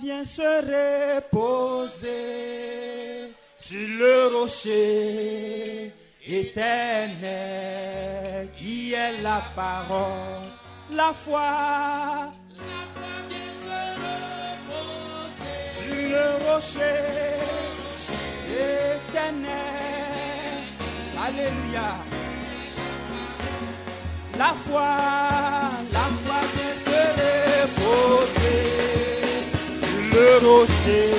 Viens se reposer sur le rocher éternel qui est la parole, la foi. Vient se reposer sur le rocher éternel. Alléluia. La foi vient se reposer sur le rocher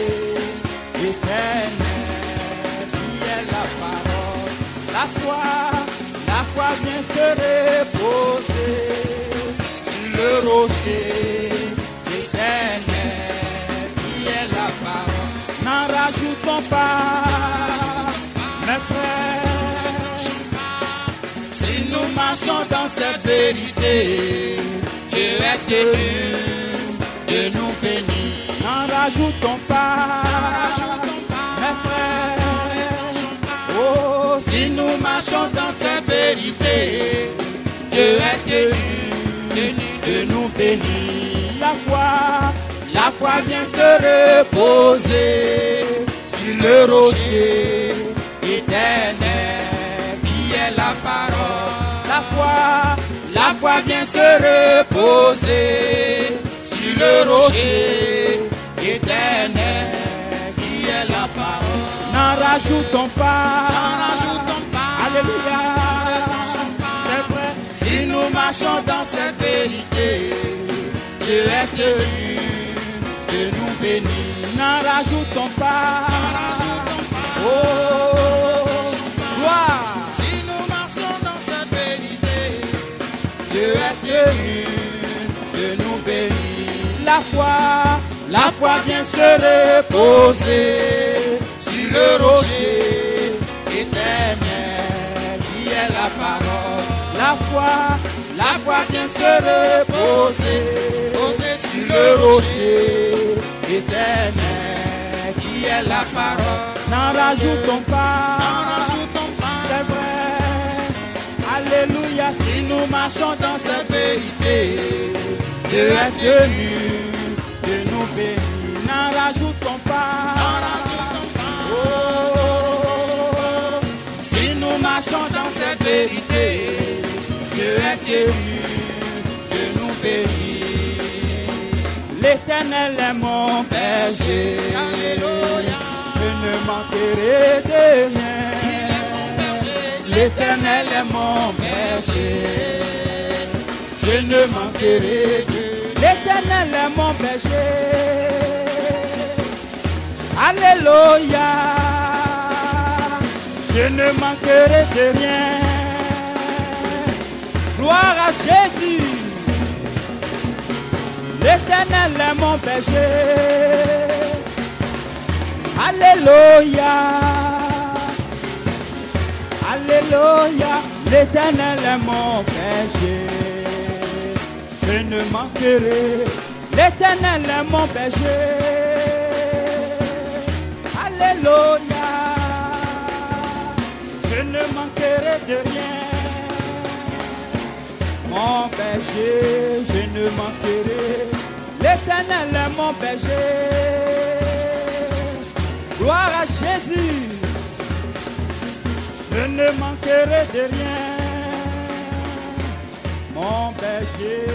éternel qui est la parole. La foi vient se reposer sur le rocher éternel qui est la parole. N'en rajoutons pas, mes frères. Nous marchons dans cette vérité, Dieu est tenu de nous bénir. N'en rajoutons pas, mes frères. Oh, si nous marchons dans cette vérité, Dieu est tenu de nous bénir. La foi vient se reposer sur le rocher éternel qui est la parole. La foi vient se reposer sur le rocher éternel qui est la parole. N'en rajoutons pas. Alléluia. C'est vrai. Si nous marchons dans cette vérité, Dieu est tenu de nous bénir. N'en rajoutons pas. Oh, gloire. Dieu est tenu de nous bénir. La foi vient se reposer sur le rocher éternel qui est la parole. La foi vient se reposer sur le rocher éternel qui est la parole. N'en rajoutons pas. C'est vrai. Alléluia, si nous marchons dans cette vérité, Dieu est tenu de nous bénir. N'en rajoutons pas. Oh, si nous marchons dans cette vérité, Dieu est tenu de nous bénir. L'Éternel est mon berger. Alléluia. Je ne manquerai de rien. L'Éternel est mon berger, je ne manquerai de. L'Éternel est mon berger, alléluia, je ne manquerai de rien. Gloire à Jésus, l'Éternel est mon berger, alléluia. Alléluia, l'Éternel est mon berger, je ne manquerai. L'Éternel est mon berger, alléluia, je ne manquerai de rien. Mon berger, je ne manquerai. L'Éternel est mon berger, gloire à Jésus. Je ne manquerai de rien, mon berger.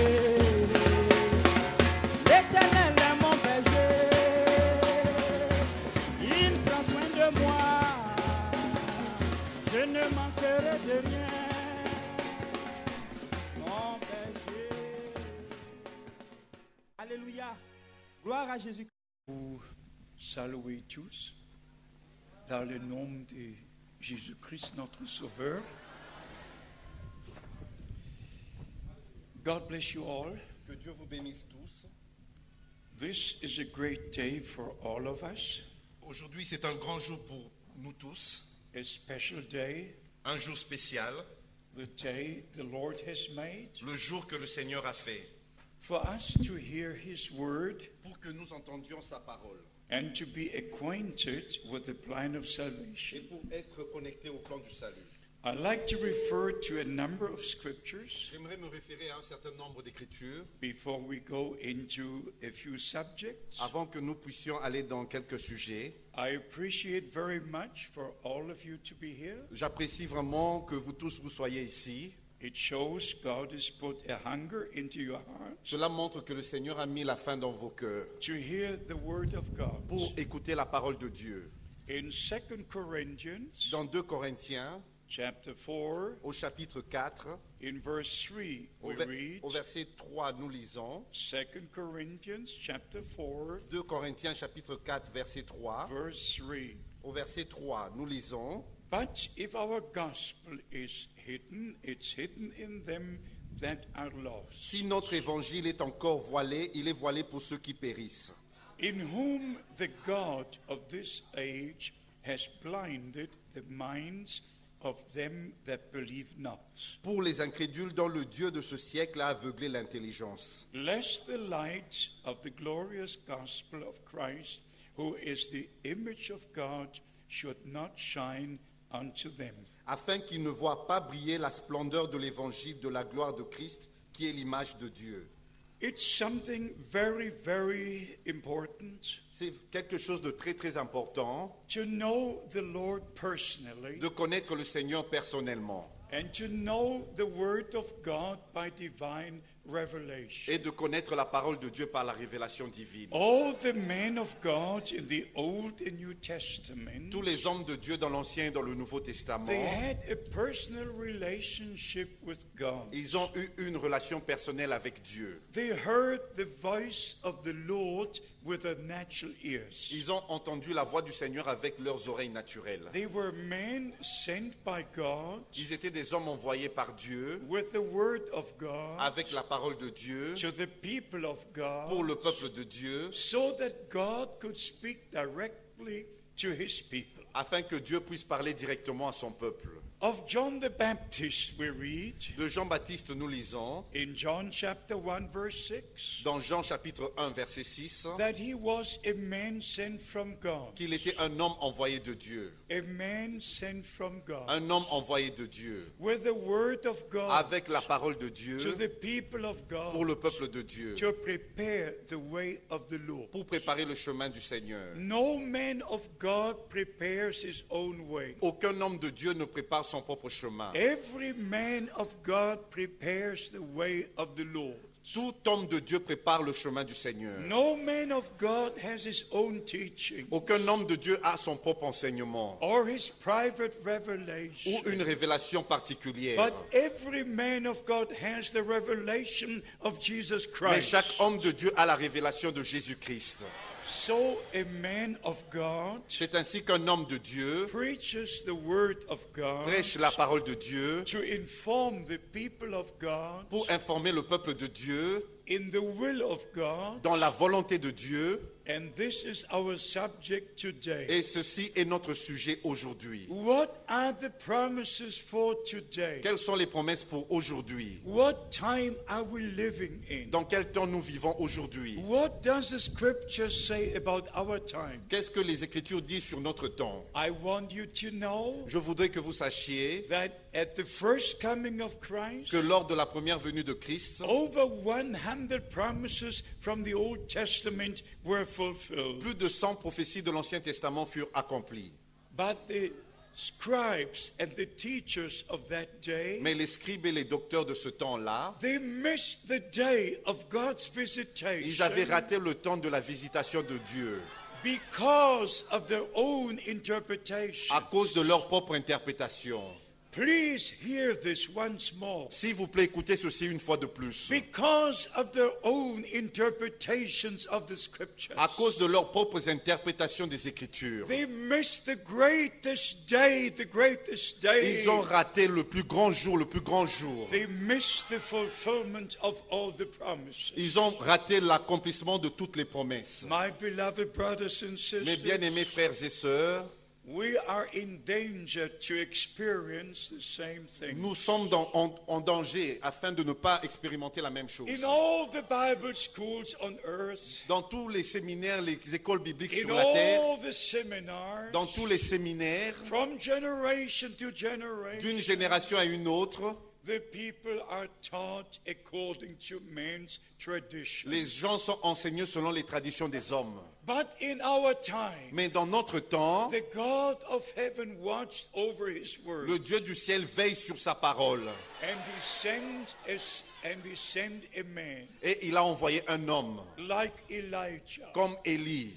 L'Éternel est mon berger, il prend soin de moi. Je ne manquerai de rien, mon berger. Alléluia, gloire à Jésus. Vous saluez tous dans le nom de Jésus-Christ, notre Sauveur. God bless you all. Que Dieu vous bénisse tous. This is a great day for all of us. Aujourd'hui, c'est un grand jour pour nous tous. A special day. Un jour spécial. The day the Lord has made. Le jour que le Seigneur a fait. For us to hear His word. Pour que nous entendions sa parole. And to be acquainted with the plan of salvation. Et pour être connecté au plan du salut. I'd like to refer to a number of scriptures J'aimerais me référer à un certain nombre d'écritures before we go into a few subjects. avant que nous puissions aller dans quelques sujets. I appreciate very much for all of you to be here. J'apprécie vraiment que vous tous vous soyez ici. It shows God has put a hunger into your hearts Cela montre que le Seigneur a mis la faim dans vos cœurs to hear the word of God. pour écouter la parole de Dieu. In 2 Corinthians Dans 2 Corinthiens, chapter 4, au chapitre 4, in verse 3, au, we read au verset 3, nous lisons. 2 Corinthians chapter 4, 2 Corinthiens chapitre 4, verset 3. verse 3. Au verset 3, nous lisons. But if our gospel is hidden, it's hidden in them that are lost, Si notre évangile est encore voilé, il est voilé pour ceux qui périssent, in whom the God of this age has blinded the minds of them that believe not, pour les incrédules dont le Dieu de ce siècle a aveuglé l'intelligence, lest the light of the glorious gospel of Christ, who is the image of God, should not shine unto them. afin qu'ils ne voient pas briller la splendeur de l'évangile de la gloire de Christ, qui est l'image de Dieu. It's something very, very important C'est quelque chose de très très important to know the Lord personally de connaître le Seigneur personnellement and to know the Word of God by divine revelation. et de connaître la parole de Dieu par la révélation divine. All the men of God in the Old and New Testament, Tous les hommes de Dieu dans l'Ancien et dans le Nouveau Testament, they had a personal relationship with God. ils ont eu une relation personnelle avec Dieu. They heard the voice of the Lord with their natural ears. Ils ont entendu la voix du Seigneur avec leurs oreilles naturelles. They were men sent by God Ils étaient des hommes envoyés par Dieu with the Word of God avec la parole de Dieu to the people of pour God le peuple de Dieu, so that God could speak directly to His people. afin que Dieu puisse parler directement à son peuple. Of John the Baptist we read De Jean-Baptiste, nous lisons in John chapter 1 verse 6 dans Jean chapitre 1 verset 6 that he was a man sent from God. qu'il était un homme envoyé de Dieu. A man sent from God. Un homme envoyé de Dieu With the word of God avec la parole de Dieu to the people of God pour le peuple de Dieu, to prepare the way of the Lord. pour préparer le chemin du Seigneur. No man of God prepares his own way. Aucun homme de Dieu ne prépare son propre chemin. Every man of God prepares the way of the Lord. Tout homme de Dieu prépare le chemin du Seigneur. No man of God has his own teaching Aucun homme de Dieu a son propre enseignement or his private ou revelation. une révélation particulière. But every man of God has the revelation of Jesus Mais Christ. chaque homme de Dieu a la révélation de Jésus-Christ. So a man of God C'est ainsi qu'un homme de Dieu preaches the word of God prêche la parole de Dieu to inform the people of God pour informer le peuple de Dieu in the will of God. dans la volonté de Dieu. And this is our subject today. Et ceci est notre sujet aujourd'hui. What are the promises for today? Quelles sont les promesses pour aujourd'hui? What time are we living in? Dans quel temps nous vivons aujourd'hui? What does the scripture say about our time? Qu'est-ce que les Écritures disent sur notre temps? I want you to know Je voudrais que vous sachiez that at the first coming of Christ, que lors de la première venue de Christ, over 100 promises from the Old Testament were fulfilled. plus de 100 prophéties de l'Ancien Testament furent accomplies. But the scribes and the teachers of that day, Mais les scribes et les docteurs de ce temps-là, they missed the day of God's ils visitation avaient raté le temps de la visitation de Dieu because of their own interpretation. à cause de leur propre interprétation. Please hear this once more. S'il vous plaît, écoutez ceci une fois de plus. Because of their own interpretations of the scriptures, À cause de leurs propres interprétations des Écritures, they missed the greatest day, the greatest day. ils ont raté le plus grand jour, le plus grand jour. They missed the fulfillment of all the promises. Ils ont raté l'accomplissement de toutes les promesses. My beloved brothers and Mes bien-aimés sisters, frères et sœurs, we are in danger to experience the same thing. Nous sommes en danger afin de ne pas expérimenter la même chose. In all the Bible schools on earth, Dans tous les séminaires, les écoles bibliques in sur la terre, all the seminars, dans tous les séminaires, from generation to d'une generation, génération à une autre, the people are taught according to man's tradition. les gens sont enseignés selon les traditions des hommes. But in our time, Mais dans notre temps, the God of heaven watched over his word, le Dieu du ciel veille sur sa parole. and he sent a man Et il a envoyé un homme, like Elijah, comme Élie,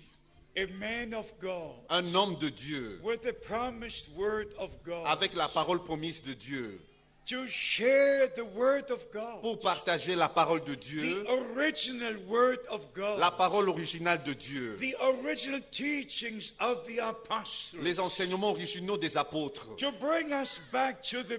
a man of God, un homme de Dieu, with the promised word of God, avec la parole promise de Dieu, to share the word of God, pour partager la parole de the Dieu, original word of God, la parole originale de Dieu, the original teachings of the apostles, les enseignements originaux des apôtres, to bring us back to the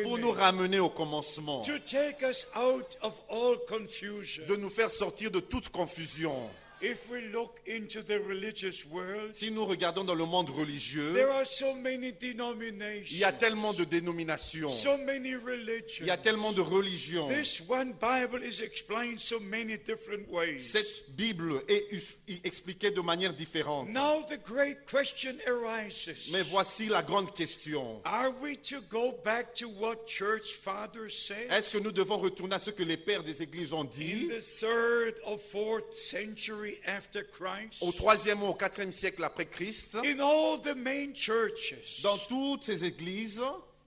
pour nous beginning, ramener au commencement, to take us out of all confusion. de nous faire sortir de toute confusion. If we look into the religious world, Si nous regardons dans le monde religieux, there are so many il y a denominations, tellement de dénominations, so many il religions. y a tellement de religions. This one Bible is explained so many different ways. Cette Bible est expliquée de manière différente. Now the great question arises. Mais voici la grande question. Are we to go back to what church fathers said Est-ce que nous devons retourner à ce que les pères des églises ont in dit the 3rd or 4th century after Christ? au 3e ou au 4e siècle après Christ? In all the main churches, Dans toutes ces églises,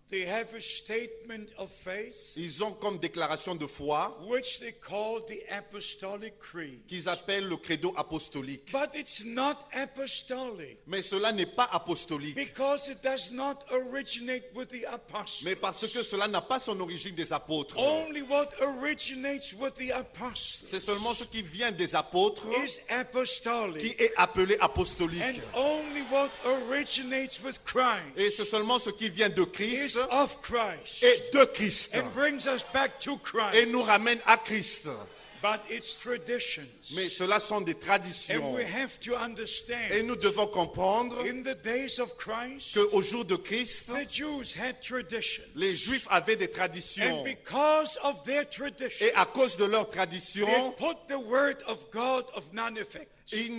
they have a statement of faith ils ont comme déclaration de foi which they call the Apostolic Creed. qu'ils appellent le credo apostolique. But it's not apostolic Mais cela n'est pas apostolique. because it does not originate with the apostles. Mais parce que cela n'a pas son origine des apôtres. Only what originates with the apostles C'est seulement ce qui vient des apôtres is apostolic. qui est appelé And apostolique. only what originates with Christ Et c'est seulement ce qui vient de Christ is of Christ et de Christ. and brings us back to Et Christ. nous ramène à Christ. But it's traditions. Mais cela sont des And traditions. we have to Et understand, nous devons comprendre in the days of Christ, qu'au jour de Christ, the Jews had tradition. les Juifs avaient des And traditions. because of their tradition, Et à cause de leurs they traditions, put the word of God of none effect. ils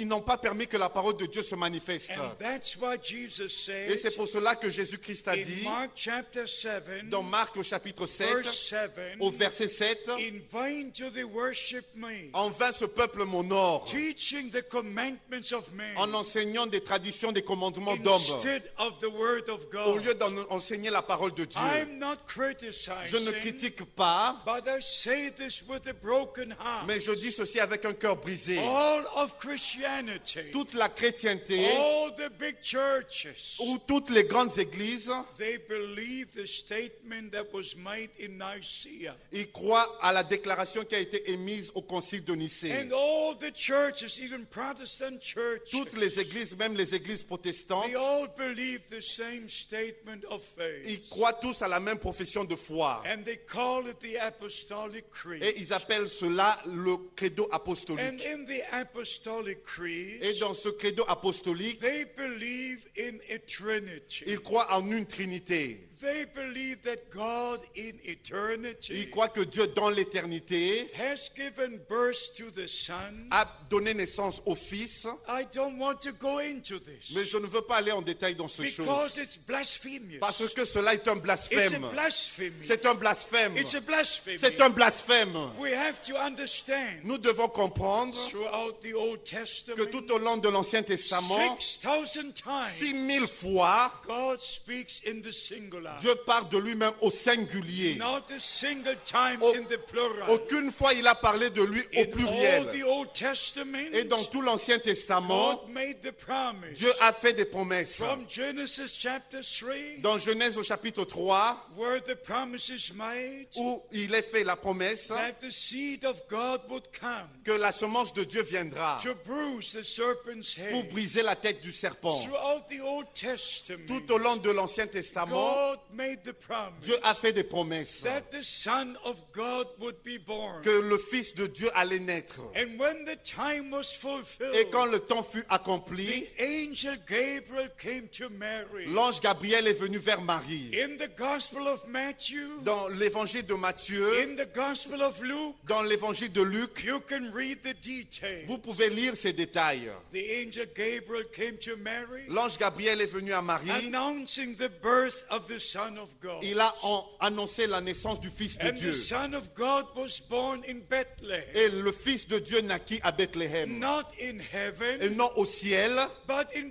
n'ont pas permis que la parole de Dieu se manifeste. And that's why Jesus Et c'est said pour cela que Jésus-Christ a in dit, Mark chapter 7, dans Marc au chapitre 7, verse 7, au verset 7, in vain do they worship me, en vain ce peuple m'honore, teaching the commandments of men en enseignant des traditions, des commandements d'hommes, instead of the word of au God. lieu d'enseigner la parole de Dieu. I'm not Je ne criticizing, critique pas, but I say this with a broken heart. mais je dis ceci avec un cœur brisé. All of Christianity, Toute la chrétienté, all the big churches, ou toutes les grandes églises, they believe the statement that was made in Nicaea. ils croient à la déclaration qui a été émise au concile de Nicée. And all the churches, even Protestant churches, Toutes les églises, même les églises protestantes, they all believe the same statement of faith. ils croient tous à la même profession de foi. And they call it the Apostolic Creed. Et ils appellent cela le credo And apostolique. in the Apostolic Creed, Et dans ce credo apostolique, they believe in a Trinity. ils croient en une trinité. They believe that God in eternity Ils croient que Dieu, dans l'éternité, has given birth to the Son. a donné naissance au Fils. I don't want to go into this Mais je ne veux pas aller en détail dans ce chose. because it's blasphemous. Parce que cela est un It's a blasphème. blasphemy. C'est un blasphème. It's a blasphemy. C'est un blasphème. We have to understand Nous devons comprendre throughout the Old que Testament, tout au long de l'Ancien Testament, 6,000 times 6000 fois, God speaks in the singular, Dieu parle de lui-même au singulier. not a single time Au- in the plural. Aucune fois il a parlé de lui au In all pluriel. the Old Testament, Et dans tout l'Ancien Testament, God made the promise Dieu a fait des promesses. from Genesis chapter 3, Dans Genèse au chapitre 3, where the promise is made où il est fait la promesse that the seed of God would come que la semence de Dieu viendra to bruise the serpent's pour head. briser la tête du serpent. Throughout the Old Testament, Tout au long de l'Ancien Testament, God made the promise Dieu a fait des promesses that the Son of God would be born. que le Fils de Dieu allait naître. And when the time was fulfilled, Et quand le temps fut accompli, the angel Gabriel came to Mary. l'ange Gabriel est venu vers Marie. In the Gospel of Matthew, Dans l'évangile de Matthieu, in the Gospel of Luke, dans l'évangile de Luc, you can read the details. vous pouvez lire ces détails. The angel Gabriel came to Mary, L'ange Gabriel est venu à Marie. announcing the birth of the Son of God. Il a annoncé la naissance du Fils de And the Dieu. Son of God was born in Bethlehem, Et le Fils de Dieu naquit à Bethléem. not in Et heaven, non au ciel, but in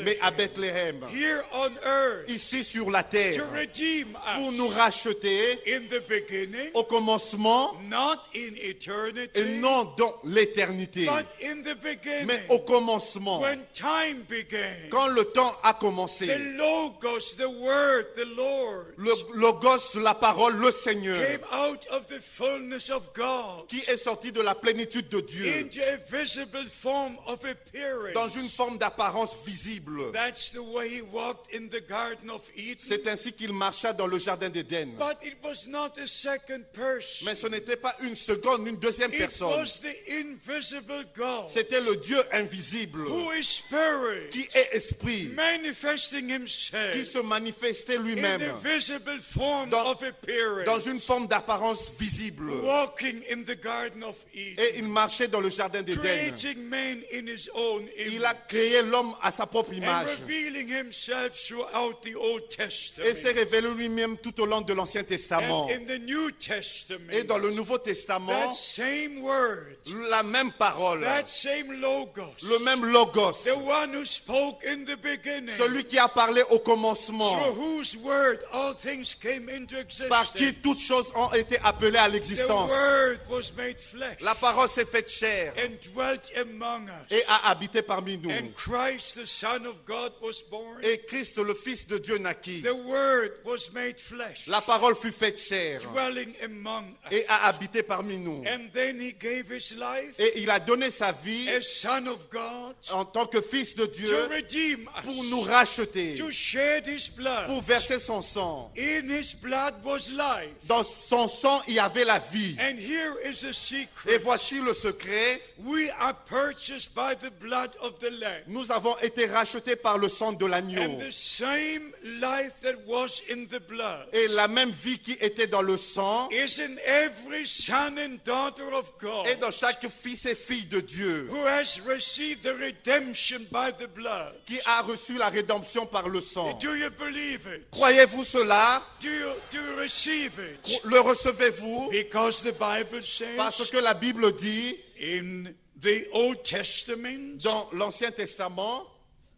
mais à Bethlehem, Bethléem. here on earth, Ici sur la to terre. redeem Pour us. nous racheter In the beginning, au commencement not in et eternity, non dans l'éternité. but in the beginning, Mais au commencement. when time began, Quand le temps a the commencé. Logos, the Word, the Lord, Le Logos, la parole, le Seigneur, came out of the fullness of God qui est sorti de la plénitude de Dieu into a visible form of appearance. dans une forme d'apparence visible. That's the way he walked in the Garden of Eden. C'est ainsi qu'il marcha dans le jardin d'Éden. But it was not a second person. Mais ce n'était pas une seconde, une deuxième It personne. was the invisible God, C'était le Dieu invisible who is spirit, qui est esprit, manifesting qui himself se manifestait in lui-même the visible form dans of appearance, dans une forme d'apparence visible. walking in the Garden of Eden, Et il marchait dans le jardin d'Éden. creating man in his own image, Il a créé l'homme à sa propre and image revealing himself throughout the Old et Testament. s'est révélé lui-même tout au long de l'Ancien Testament. And in the New Testament, Et dans le Nouveau Testament, that same word, la même parole, that same Logos, le même Logos, the one who spoke in the beginning, celui qui a parlé au through commencement, whose word all things came into par qui existence. toutes choses ont été appelées à The l'existence. word was made flesh La parole s'est faite chair and dwelt among us. et a habité parmi nous. And Christ, the Son of God, was born. Et Christ, le Fils de Dieu, naquit. The word was made flesh, La parole fut faite chair dwelling among us. et a habité parmi nous. And then he gave his life Et il a donné sa vie as Son of God en tant que Fils de to Dieu redeem pour us, nous racheter, to shed his blood. pour verser son sang. In his blood was life. Dans son sang, il y avait la vie. And here is a Et secret. voici le secret. We are purchased by the blood of the Lamb. Nous avons été rachetés par le sang de l'agneau. And the same life that was in the blood Et la même vie qui était dans le sang is in every son and daughter of God est dans chaque fils et fille de Dieu who has received the redemption by the blood. qui a reçu la rédemption par le sang. Do you believe it? Croyez-vous cela? Do you receive it? Le recevez-vous? Because the Bible Parce says que la Bible dit in the Old Testament, dans l'Ancien Testament,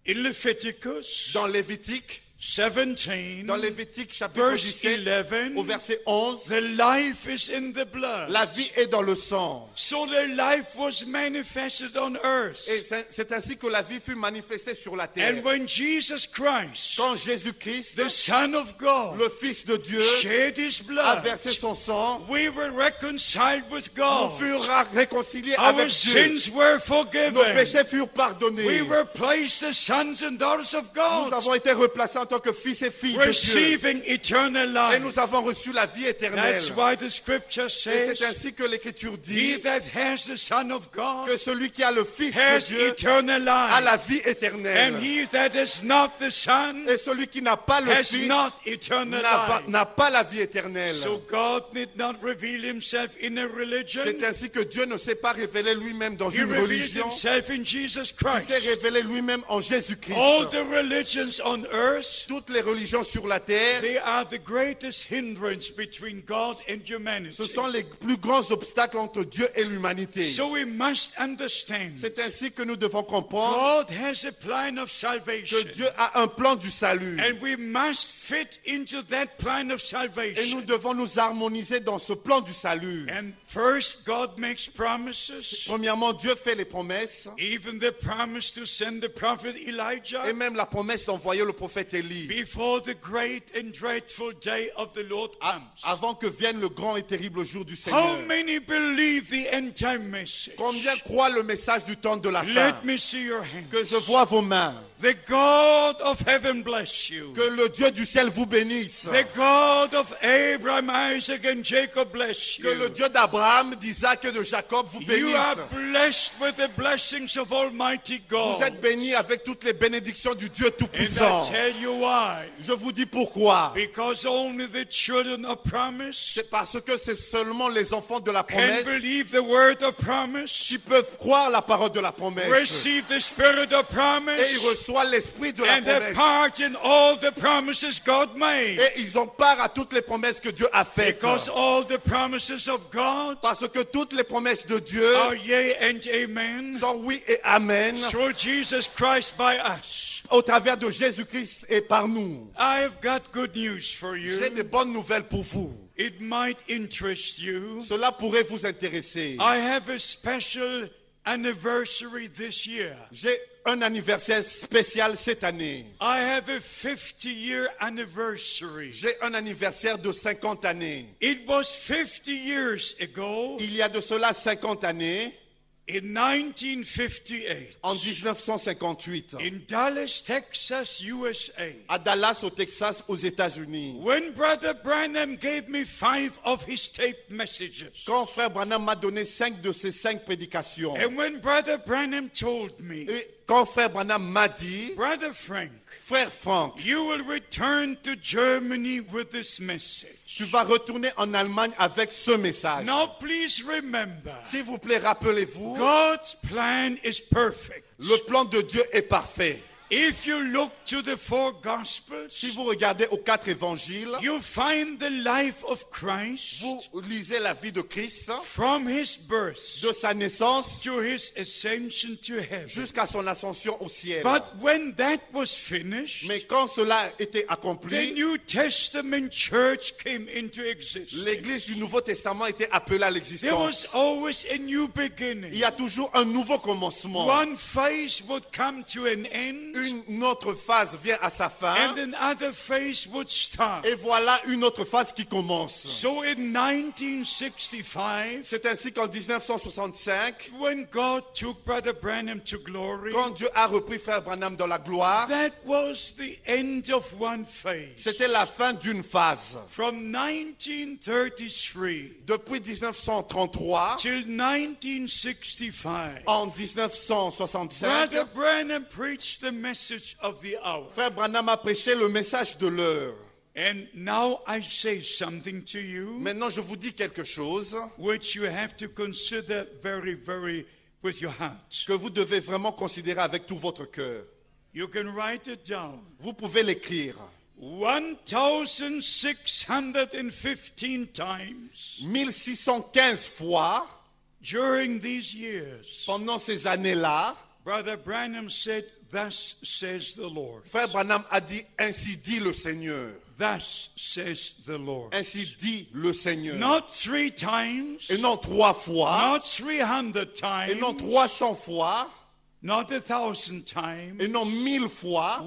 in Leviticus dans Lévitique, 17, dans Lévitique chapitre verse 17, 11, au verset 11, the life is in the blood. la vie est dans le sang. So the life was manifested on earth. Et c'est ainsi que la vie fut manifestée sur la terre. And when Jesus Christ, Quand Jésus-Christ, the Son of God, le Fils de Dieu, shed his a blood, versé son sang, we were reconciled with nous God. furent réconciliés Our avec Dieu. sins were Nos forgiven. péchés furent pardonnés. We were placed as sons and daughters of Nous God, avons été replacés en tant que fils et filles de Dieu. receiving eternal Et life. nous avons reçu la vie éternelle. That's why the scripture Et says, c'est ainsi que l'Écriture he dit that has the Son of God que celui qui a le Fils de has Dieu eternal a life. la vie And éternelle. he that has not the Son Et celui qui n'a pas le has Fils not eternal life. n'a pas la vie éternelle. So God did not reveal himself in a religion. C'est ainsi que Dieu ne s'est pas révélé lui-même dans He une revealed religion. himself in Jesus Il Christ. s'est révélé lui-même en Jésus-Christ. All the religions on earth, Toutes les religions sur la terre, they are the greatest hindrance between God and humanity. ce sont les plus grands obstacles entre Dieu et l'humanité. So we must understand C'est ainsi que nous devons comprendre God has a plan of que salvation. Dieu a un plan du salut. And we must fit into that plan of Et nous salvation. devons nous harmoniser dans ce plan du salut. And first, God makes promises, Premièrement, Dieu fait les promesses, even the promise to send the prophet et Elijah. même la promesse d'envoyer le prophète He Élie, before the great and dreadful day of the Lord comes. avant que vienne le grand et terrible jour du How Seigneur. many believe the end time message? Combien croient le message du temps de la fin? Let me see your hands. Que je vois vos mains. The God of heaven bless you. Que le Dieu du ciel vous bénisse. The God of Abraham, Isaac, and Jacob bless Que le you. Dieu d'Abraham, d'Isaac et de Jacob vous You are bénisse. blessed with the blessings of Almighty Vous God. êtes bénis avec toutes les bénédictions du Dieu And I Tout-Puissant. tell you why. Je vous dis pourquoi. Because only the children of promise C'est parce que c'est seulement les enfants de la can promesse believe the word of promise, qui peuvent croire la parole de la promesse. receive the spirit of Et ils promise, reçoivent l'esprit de la and their promesse. part in all the promises God made. Et ils ont part à toutes les promesses que Dieu a faites. Because all the promises of God Parce que toutes les promesses de Dieu are yea and amen sont oui et amen through Jesus Christ by us. au travers de Jésus-Christ et par nous. I've got good news for J'ai de you. bonnes nouvelles pour vous. It might interest you. Cela pourrait vous intéresser. I have a special anniversary this year. J'ai un anniversaire spécial cette année. I have a 50-year anniversary. J'ai un anniversaire de 50 années. It was 50 years ago Il y a de cela 50 années, in 1958 en 1958, in Dallas, Texas, USA. à Dallas, au Texas, aux États-Unis. When Brother Branham gave me 5 of his tape messages. Quand Frère Branham m'a donné 5 de ces 5 prédications, And when Brother Branham told me, et quand Frère Branham m'a dit, Brother Frank, Frère Franck, you will return to Germany with this message. tu vas retourner en Allemagne avec ce message. Now please remember, S'il vous plaît, rappelez-vous, God's plan is perfect. le plan de Dieu est parfait. If you look to the 4 Gospels, Si vous regardez aux 4 évangiles, you find the life of Christ vous lisez la vie de Christ, from his birth de sa naissance to his ascension to heaven. jusqu'à son ascension au ciel. But when that was finished, Mais quand cela était the accompli, New Testament church came into existence. l'Église du Nouveau Testament était appelée à There was l'existence. always a new Il beginning. y a toujours un nouveau commencement. One phase would come to an end, Une autre phase vient à sa fin. and another phase would start. Et voilà une autre phase qui commence. So in 1965, C'est ainsi qu'en 1965, when God took Brother Branham to glory, quand Dieu a repris Frère Branham dans la gloire, that was the end of one phase. c'était la fin d'une phase. From 1933 Depuis 1933, till 1965, en 1965, Brother Branham preached the message of the hour. Frère Branham a prêché le message de l'heure. And now I say something to you Maintenant, je vous dis quelque chose which you have to consider very, very with your heart. que vous devez vraiment considérer avec tout votre cœur. You can write it down. Vous pouvez l'écrire. 1,615 times 1615 fois, during these years, pendant ces années-là, Brother Branham said, "Thus says the Lord. Frère Branham a dit, ainsi dit le Seigneur. Thus says the Lord." Ainsi dit le Seigneur. Not 3 times, Et non 3 fois, not 300 et non times, 300 fois, not 1,000 times, et non 1000 fois,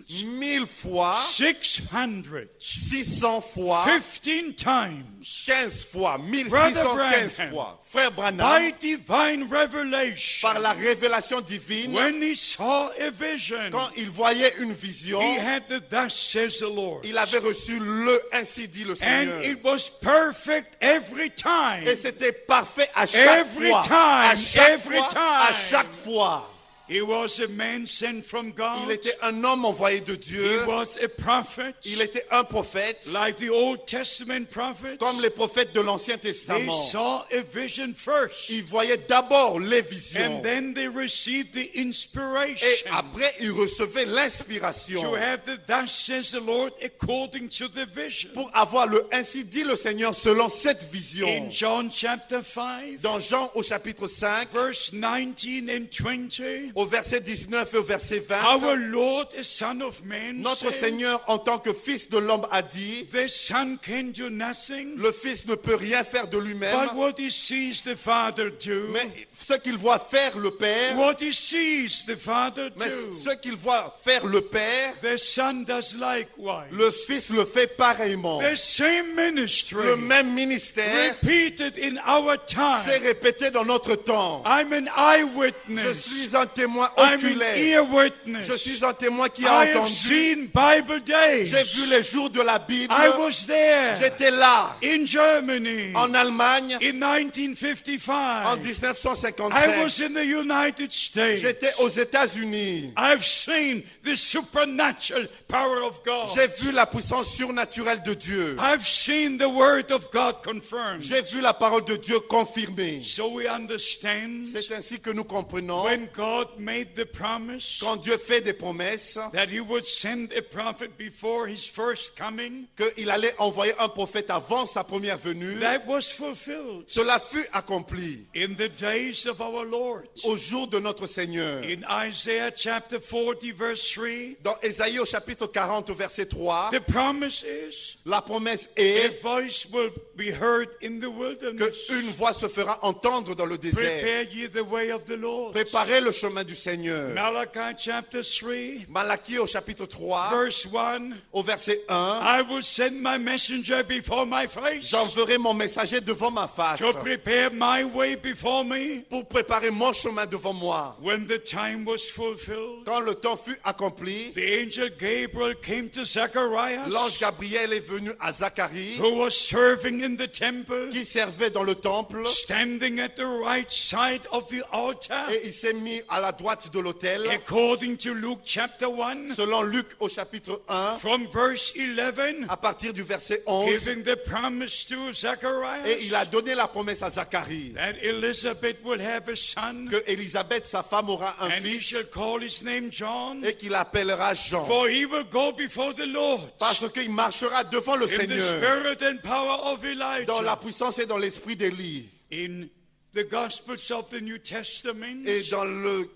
1000 fois, 1,600, 600 fois, 15 times, 15 fois, Brother 1615 Branham, fois. Frère by Branham, divine revelation, par la révélation divine, when he saw a vision, quand il voyait une vision, he had the "Thus says the Lord," il avait reçu le ainsi dit le and Seigneur. it was perfect every time. Et c'était parfait à chaque Every fois. time, À chaque every fois, time. à chaque fois. He was a man sent from Il God. était un homme envoyé de He Dieu. was a prophet, Il était un prophète, like the Old Testament prophets. comme les prophètes de l'Ancien They Testament. saw a vision first, Ils voyaient d'abord les visions. and then they received the Et inspiration après, ils recevaient l'inspiration to have the "Thus says the Lord" according to the vision. pour avoir le ainsi dit le Seigneur selon cette vision. In John chapter 5, Dans Jean au chapitre 5, verse 19 and 20, Au verset 19 et au verset 20, our Lord, as Son of Man, notre said, Seigneur en tant que Fils de l'homme a dit, the Son can do nothing, le Fils ne peut rien faire de lui-même, but what he sees the Father do, mais ce qu'il voit faire le Père, what he sees the Father mais do, ce qu'il voit faire le Père, the Son does likewise. le Fils le fait pareillement. The same ministry Le même ministère repeated in our s'est time. répété dans notre temps. I'm an Je eyewitness. suis un témoin I'm an oculaire. ear witness. Je suis un témoin qui a I have entendu. seen Bible days. J'ai vu les jours de la Bible. I was there J'étais là, in Germany en Allemagne, in en 1955. I 1955. was in the United States. J'étais aux États-Unis. I've seen the supernatural power of God. J'ai vu la puissance surnaturelle de Dieu. I've seen the word of God confirmed. J'ai vu la parole de Dieu confirmée. So we understand C'est ainsi que nous comprenons, when God made the promise quand Dieu fait des promesses, that he would send a prophet before his first coming, qu'il allait envoyer un prophète avant sa première venue. that was fulfilled Cela fut accompli in the days of our Lord. au jour de notre Seigneur. In Isaiah chapter 40 verse 3, Dans Ésaïe au chapitre 40 au verset 3, the promise is la promesse a est voice will be heard in the wilderness. qu'une voix se fera entendre dans le désert. Prepare ye the way of the Lord. Préparez le chemin du Seigneur. Malachi chapter 3 Malachie au chapitre 3 verse 1, au verset 1, I will send my messenger before my face j'enverrai mon messager devant ma face to prepare my way before me. pour préparer mon chemin devant moi. When the time was fulfilled, Quand le temps fut accompli, the angel Gabriel came to Zacharias, l'ange Gabriel est venu à Zacharie, who was serving in the temple, qui servait dans le temple, standing at the right side of the altar, et il s'est mis à la droite de l'autel. according to Luke chapter 1, Selon Luc au chapitre 1, from verse 11, à partir du verset 11, giving the promise to et Zacharias il a donné la promesse à Zacharie that Elizabeth will have a son, que Élisabeth, sa femme, aura un and he fils shall call his name John, et qu'il appellera Jean. for he will go before the Lord Parce qu'il marchera devant le in the Seigneur spirit and power of dans la Elijah. puissance et dans l'esprit d'Élie. In the Gospels of the New Testament, Et dans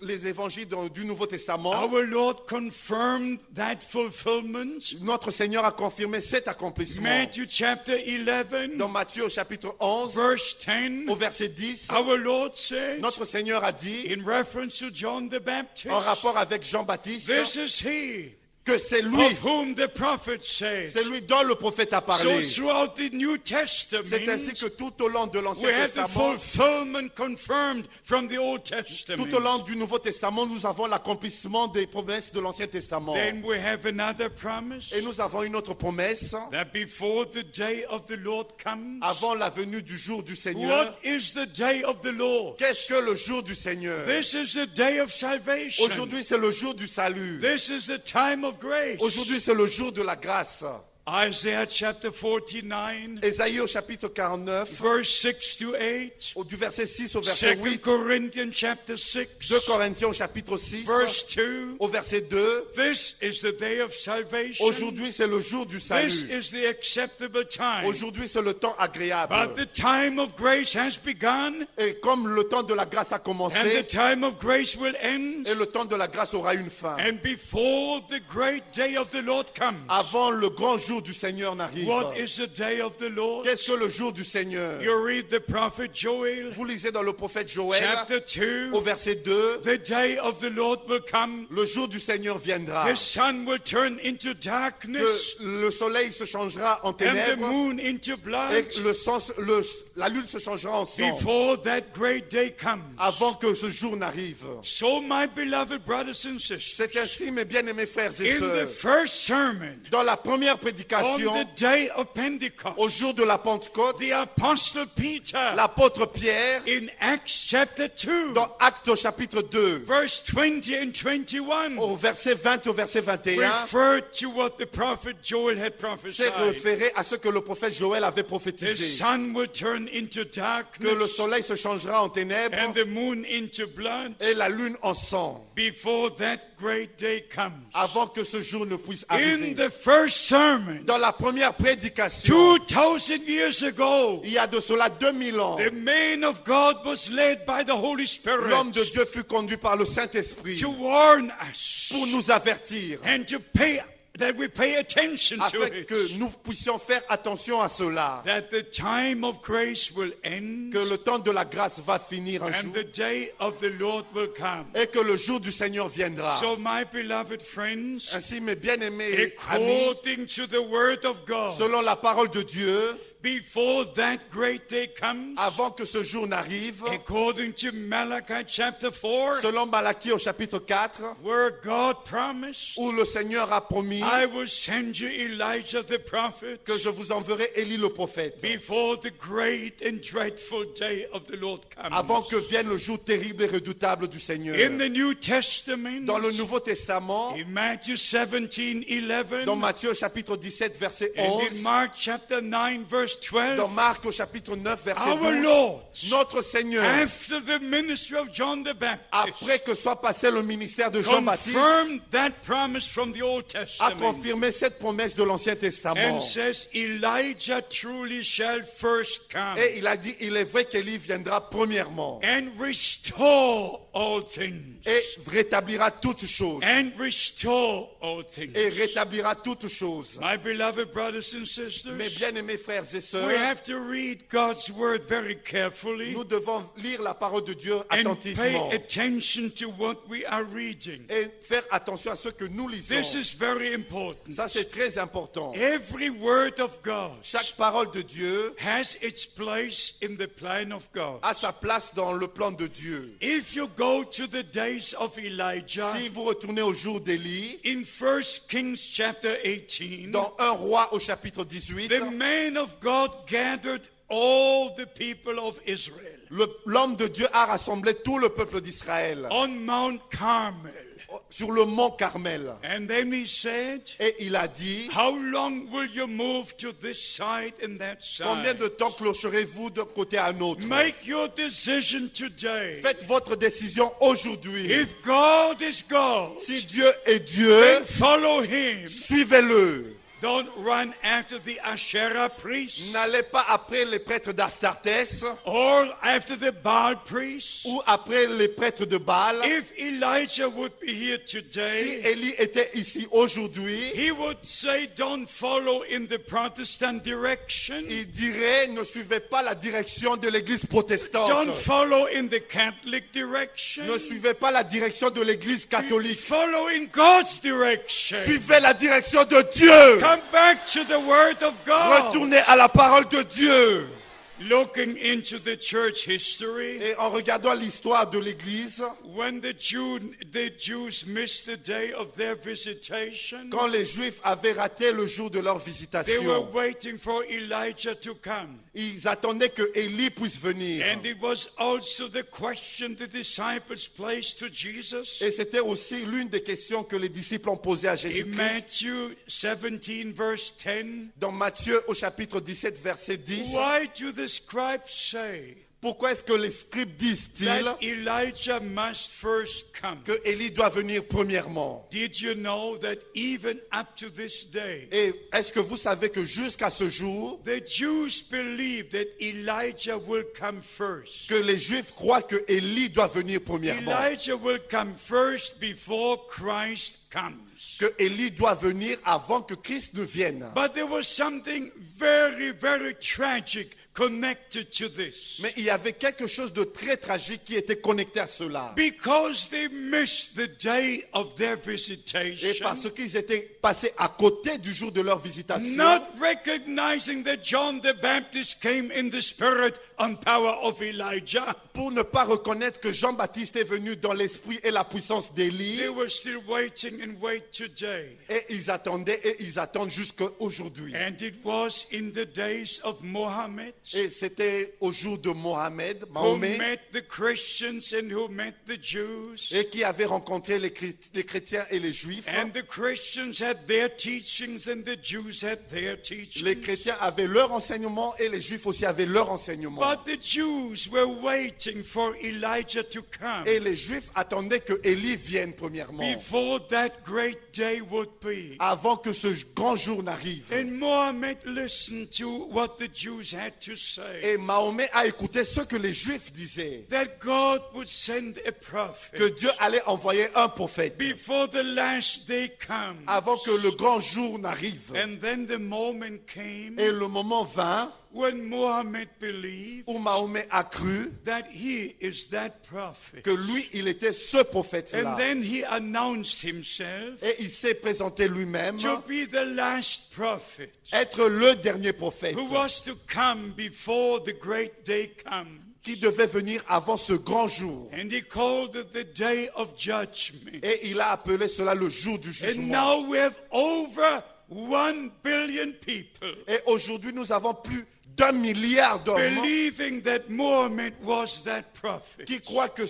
les évangiles du Nouveau Testament, our Lord confirmed that fulfillment. notre Seigneur a confirmé cet accomplissement. Matthew chapter 11, Dans Matthieu au chapitre 11, verse 10, au verset 10, our Lord said, notre Seigneur a dit, in reference to John the Baptist, en rapport avec Jean-Baptiste, this is he que c'est lui, of whom the prophet said. c'est lui dont le prophète a So parlé. throughout the New C'est ainsi Testament, que tout au long de we l'Ancien have the Testament, fulfillment confirmed from the Old tout au Testament. long du Nouveau Testament, nous avons l'accomplissement des promesses de l'Ancien Testament. Then we have another promise Et nous avons une autre promesse, that before the day of the Lord comes, avant la venue du jour du Seigneur. what is the day of the Lord? Qu'est-ce que le jour du Seigneur? This is the day of salvation. Aujourd'hui, c'est le jour du salut. This is the time of grace. Aujourd'hui, c'est le jour de la grâce. Isaiah chapter 49, Ésaïe au chapitre 49, verse 6 to 8. du verset 6 au verset 2 8, Corinthians chapter 2 6, Corinthiens au chapitre 6, verse 2. au verset 2. This is the day of salvation. Aujourd'hui, c'est le jour du This salut. is the acceptable time. Aujourd'hui, c'est le temps agréable. But the time of grace has begun, Et comme le temps de la grâce a and the commencé, time of grace will end. et le temps de la grâce aura une fin. And before the great day of the Lord comes, Avant le grand jour du Seigneur n'arrive. what is the day of the Lord? Qu'est-ce que le jour du Seigneur? You read the prophet Joel, Vous lisez dans le prophète Joël, chapter 2. au verset 2, The day of the Lord will come. le jour du Seigneur viendra. The sun will turn into darkness, Que le soleil se changera en and the ténèbres moon into blood. et la lune se changera en sang Before that great day comes. avant que ce jour n'arrive. So, my beloved brothers and sisters, C'est ainsi, mes bien-aimés frères et in the sœurs, first sermon dans la première on prédication, the day of Pentecost, au jour de la Pentecôte, the apostle Peter, l'apôtre Pierre, in Acts chapter 2, dans Actes au chapitre 2, verse 20 and 21, au verset 20 au verset 21, referred to what the prophet Joel had s'est prophesied. référé à ce que le prophète Joël avait The prophétisé. sun will turn into Que le darkness soleil se changera en and ténèbres the moon into blood et la lune en sang before that great day comes. avant que ce jour ne puisse In arriver. the first sermon sermon, Dans la première prédication, 2,000 years ago, il y a de cela 2000 ans, the man of God was led by the Holy Spirit l'homme de Dieu fut conduit par le Saint-Esprit to warn us pour nous avertir, and to that we pay attention to afin it. que nous puissions faire attention à cela, That the time of grace will end que le temps de la grâce va finir un and jour the day of the Lord will come. et que le jour du Seigneur viendra. So my beloved friends, Ainsi, mes bien-aimés amis, according to the word of God, selon la parole de Dieu, before that great day comes, avant que ce jour n'arrive, according to Malachi chapter 4, selon Malachie au chapitre 4, where God promised, où le Seigneur a promis I will send you Elijah the prophet que je vous enverrai Élie le prophète, before the great and dreadful day of the Lord comes. avant que vienne le jour terrible et redoutable du Seigneur. In the New Testament, Dans le Nouveau Testament, in Matthew 17:11, dans Matthieu au chapitre 17, verset and 11, in Mark chapter 9, verse dans 12, Marc au chapitre 9, verset our 12, Lord, notre Seigneur, after the ministry of John the Baptist, après que soit passé le ministère de Jean-Baptiste, confirmed that promise from the Old a Testament confirmé cette promesse de l'Ancien Testament. and says, Elijah truly shall first come Et il a dit, il est vrai qu'Élie viendra premièrement and restore all things. et rétablira toutes choses. And restore all things. Et rétablira toutes choses. My beloved brothers and Mes sisters, bien-aimés frères et we sœurs, have to read God's word very carefully nous devons lire la parole de Dieu and attentivement pay attention to what we are reading. et faire attention à ce que nous lisons. This is very important. Ça, c'est très important. Every word of God Chaque parole de Dieu has its place in the plan of God. a sa place dans le plan de Dieu. If you go to the days of Elijah, Si vous retournez au jour d'Élie, in 1 Kings chapter 18, dans 1 roi au chapitre 18, the man of God gathered all the people of Israel l'homme de Dieu a rassemblé tout le peuple d'Israël on Mount Carmel. sur le mont Carmel. And then he said, Et il a dit, how long will you move to this side and that combien side? de temps clocherez-vous d'un côté à un autre? Make your decision today. Faites votre décision aujourd'hui. If God is God, Si Dieu est Dieu, then follow him. suivez-le. Don't run after the Asherah priests N'allez pas après les prêtres d'Astartés or after the Baal priests. ou après les prêtres de Baal. If Elijah would be here Si today, Élie était ici aujourd'hui, he would say, don't follow in the Protestant direction. il dirait, ne suivez pas la direction de l'église protestante. Don't follow in the Catholic direction. Ne suivez pas la direction de l'église catholique. Follow in God's direction. Suivez la direction de Dieu. Come back to the Word of God. Retournez à la parole de Dieu. Looking into the church history, Et en regardant l'histoire de l'église, when the Jews missed the day of their visitation, quand les Juifs avaient raté le jour de leur they were visitation, waiting for Elijah to come. ils attendaient que Élie puisse venir. And it was also the question the disciples placed to Jesus. Et c'était aussi l'une des questions que les disciples ont posées à In Jésus-Christ. Matthew 17, verse 10, Dans Matthieu au chapitre 17, verset 10, why do the scribes say pourquoi est-ce que les scribes disent-ils that Elijah must first come? que Élie doit venir premièrement? Did you know that even up to this day, Et est-ce que vous savez que jusqu'à ce jour, the Jews believe that Elijah will come first? que les Juifs croient que Élie doit venir premièrement? Elijah will come first before Christ comes. Que Élie doit venir avant que Christ ne vienne. But there was something very, very tragic connected to this. Mais il y avait quelque chose de très tragique qui était connecté à cela. Because they missed the day of their Et visitation, parce qu'ils étaient passés à côté du jour de leur visitation, not recognizing that John the Baptist came in the spirit and power of Elijah, pour ne pas reconnaître que Jean-Baptiste est venu dans l'esprit et la puissance d'Élie, they were still waiting and wait today. et ils attendaient et ils attendent jusqu'à aujourd'hui. And it was in the days of Mohammed Et c'était au jour de Mohamed, who Mahomet, met the Christians and who met the Jews. et qui avait rencontré les chrétiens et les juifs. And the Christians had their teachings and the Jews had their Les teachings. chrétiens avaient leur enseignement et les juifs aussi avaient leur enseignement. But the Jews were waiting for Elijah to come Et les juifs attendaient que Élie vienne premièrement, before that great day would be. avant que ce grand jour n'arrive. And Mohammed listened to what the Jews had to say. Et Mahomet a écouté ce que les juifs disaient, That God would send a prophet que Dieu allait envoyer un prophète before the last day comes. avant que le grand jour n'arrive. And then the moment came Et le moment vint when Mohammed believed où Mahomet a cru that he is that prophet. que lui, il était ce prophète-là. And then he announced himself Et il s'est présenté lui-même to be the last prophet être le dernier prophète who was to come before the great day comes. qui devait venir avant ce grand jour. And he called it the day of judgment. Et il a appelé cela le jour du And jugement. now we have over 1 billion people Et aujourd'hui, nous avons plus d'1 milliard d'hommes believing that Muhammad was that prophet. qui croient que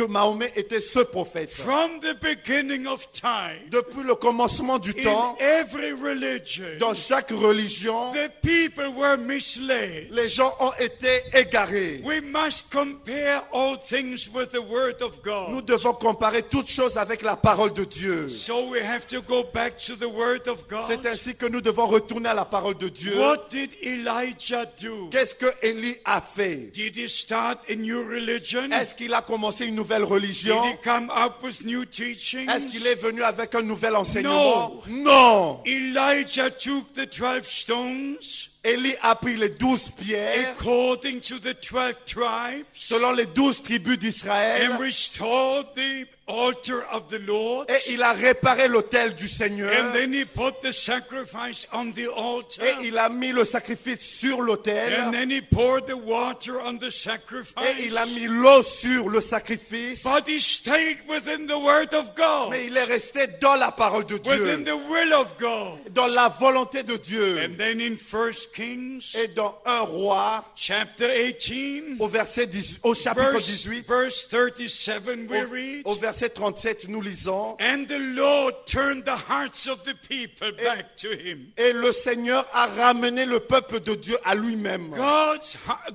Mahomet était ce prophète. From the beginning of time, Depuis le commencement du in temps, every religion, dans chaque religion, the people were misled. les gens ont été égarés. We must compare all things with the word of Nous God. devons comparer toutes choses avec la parole de Dieu. So we have to go back to the word of C'est God. ainsi que nous devons retourner à la parole de Dieu. What did Elijah do? Qu'est-ce que Élie a fait? Did he start a new religion? Est-ce qu'il a commencé une nouvelle Did religion? he come up with new teachings? Est-ce qu'il est venu avec un nouvel enseignement? Non. Elijah took the 12 stones Élie a pris les 12 pierres according to the 12 tribes selon les 12 tribus d'Israël and restored the altar of the Lord. et il a réparé l'autel du Seigneur And then he put the sacrifice on the altar. et il a mis le sacrifice sur l'autel And then he poured the water on the et sacrifice. il a mis l'eau sur le sacrifice, But he stayed within the word of God, mais il est resté dans la parole de within Dieu, the will of God. dans la volonté de Dieu. And then in 1 Kings Et dans 1 roi, chapter 18, au chapitre 18, verse 37, we read, au verset 37, nous lisons, and the Lord turned the hearts of the people back to him. et le Seigneur a ramené le peuple de Dieu à lui-même.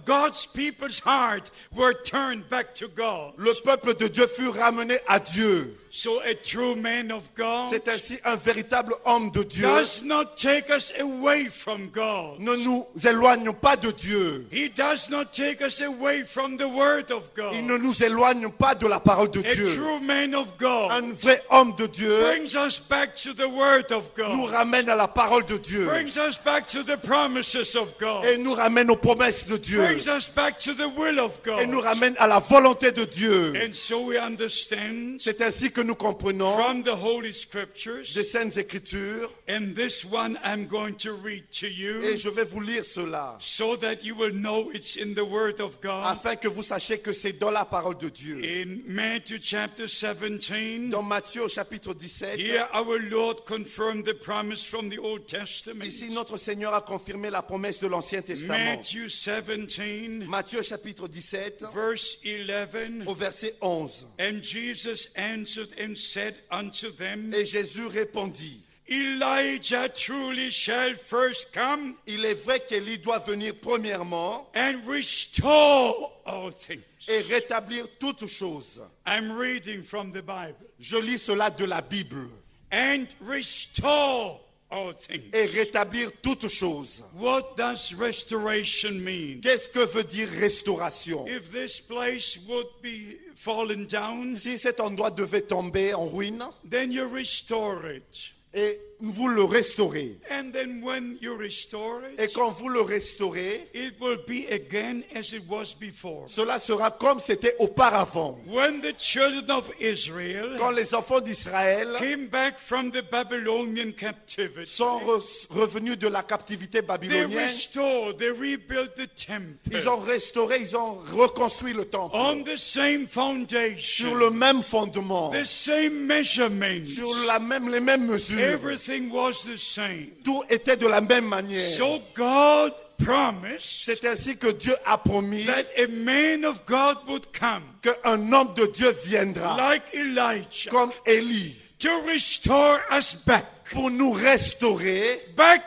God's people's heart were turned back to God. Le peuple de Dieu fut ramené à Dieu. So a true man of God C'est ainsi un véritable homme de Dieu. does not take us away from God. Ne nous éloignons pas de Dieu. He does not take us away from the word of God. Il ne nous éloigne pas de la parole de A Dieu. true man of God Un vrai homme de Dieu brings us back to the word of nous God, ramène à la parole de Dieu brings us back to the promises of God, et nous ramène aux promesses de Dieu brings us back to the will of et nous God. ramène à la volonté de Dieu. And so we understand C'est ainsi que nous comprenons from the Holy Scriptures, des Saintes Écritures and this one I'm going to read to et you je vais vous lire cela so that you will know it's in the Word of God. afin que vous sachiez que c'est dans la parole de Dieu. In Matthew chapter 17, Dans Matthieu au chapitre 17, here our Lord confirmed the promise from the Old Testament. ici notre Seigneur a confirmé la promesse de l'Ancien Testament. Matthew 17, Matthieu chapitre 17 verse 11. au verset 11. And Jesus answered and said unto them, Et Jésus répondit, Elijah truly shall first come il est vrai qu'Élie doit venir premièrement and restore all things. et rétablir toutes choses. I'm reading from the Bible. Je lis cela de la Bible. And restore all things. Et rétablir toutes choses. What does restoration mean? Qu'est-ce que veut dire restauration? If this place would be fallen down, Si cet endroit devait tomber en ruine, then you restore it. et vous le restaurez. And then when you restore Et it, quand vous le restaurez, it will be again as it was before. cela sera comme c'était auparavant. When the children of Israel Quand les enfants d'Israël came back from the Babylonian captivity, sont revenus de la captivité they babylonienne, restored, they rebuilt the temple ils ont restauré, ils ont reconstruit le temple on the same sur foundation, le même fondement, the same measurements. sur les mêmes mesures. Everything was the same. Tout était de la même manière. So God promised C'est ainsi que Dieu a promis that a man of God would come, qu'un homme de Dieu viendra, like Elijah, comme Élie, to restore us back pour nous restaurer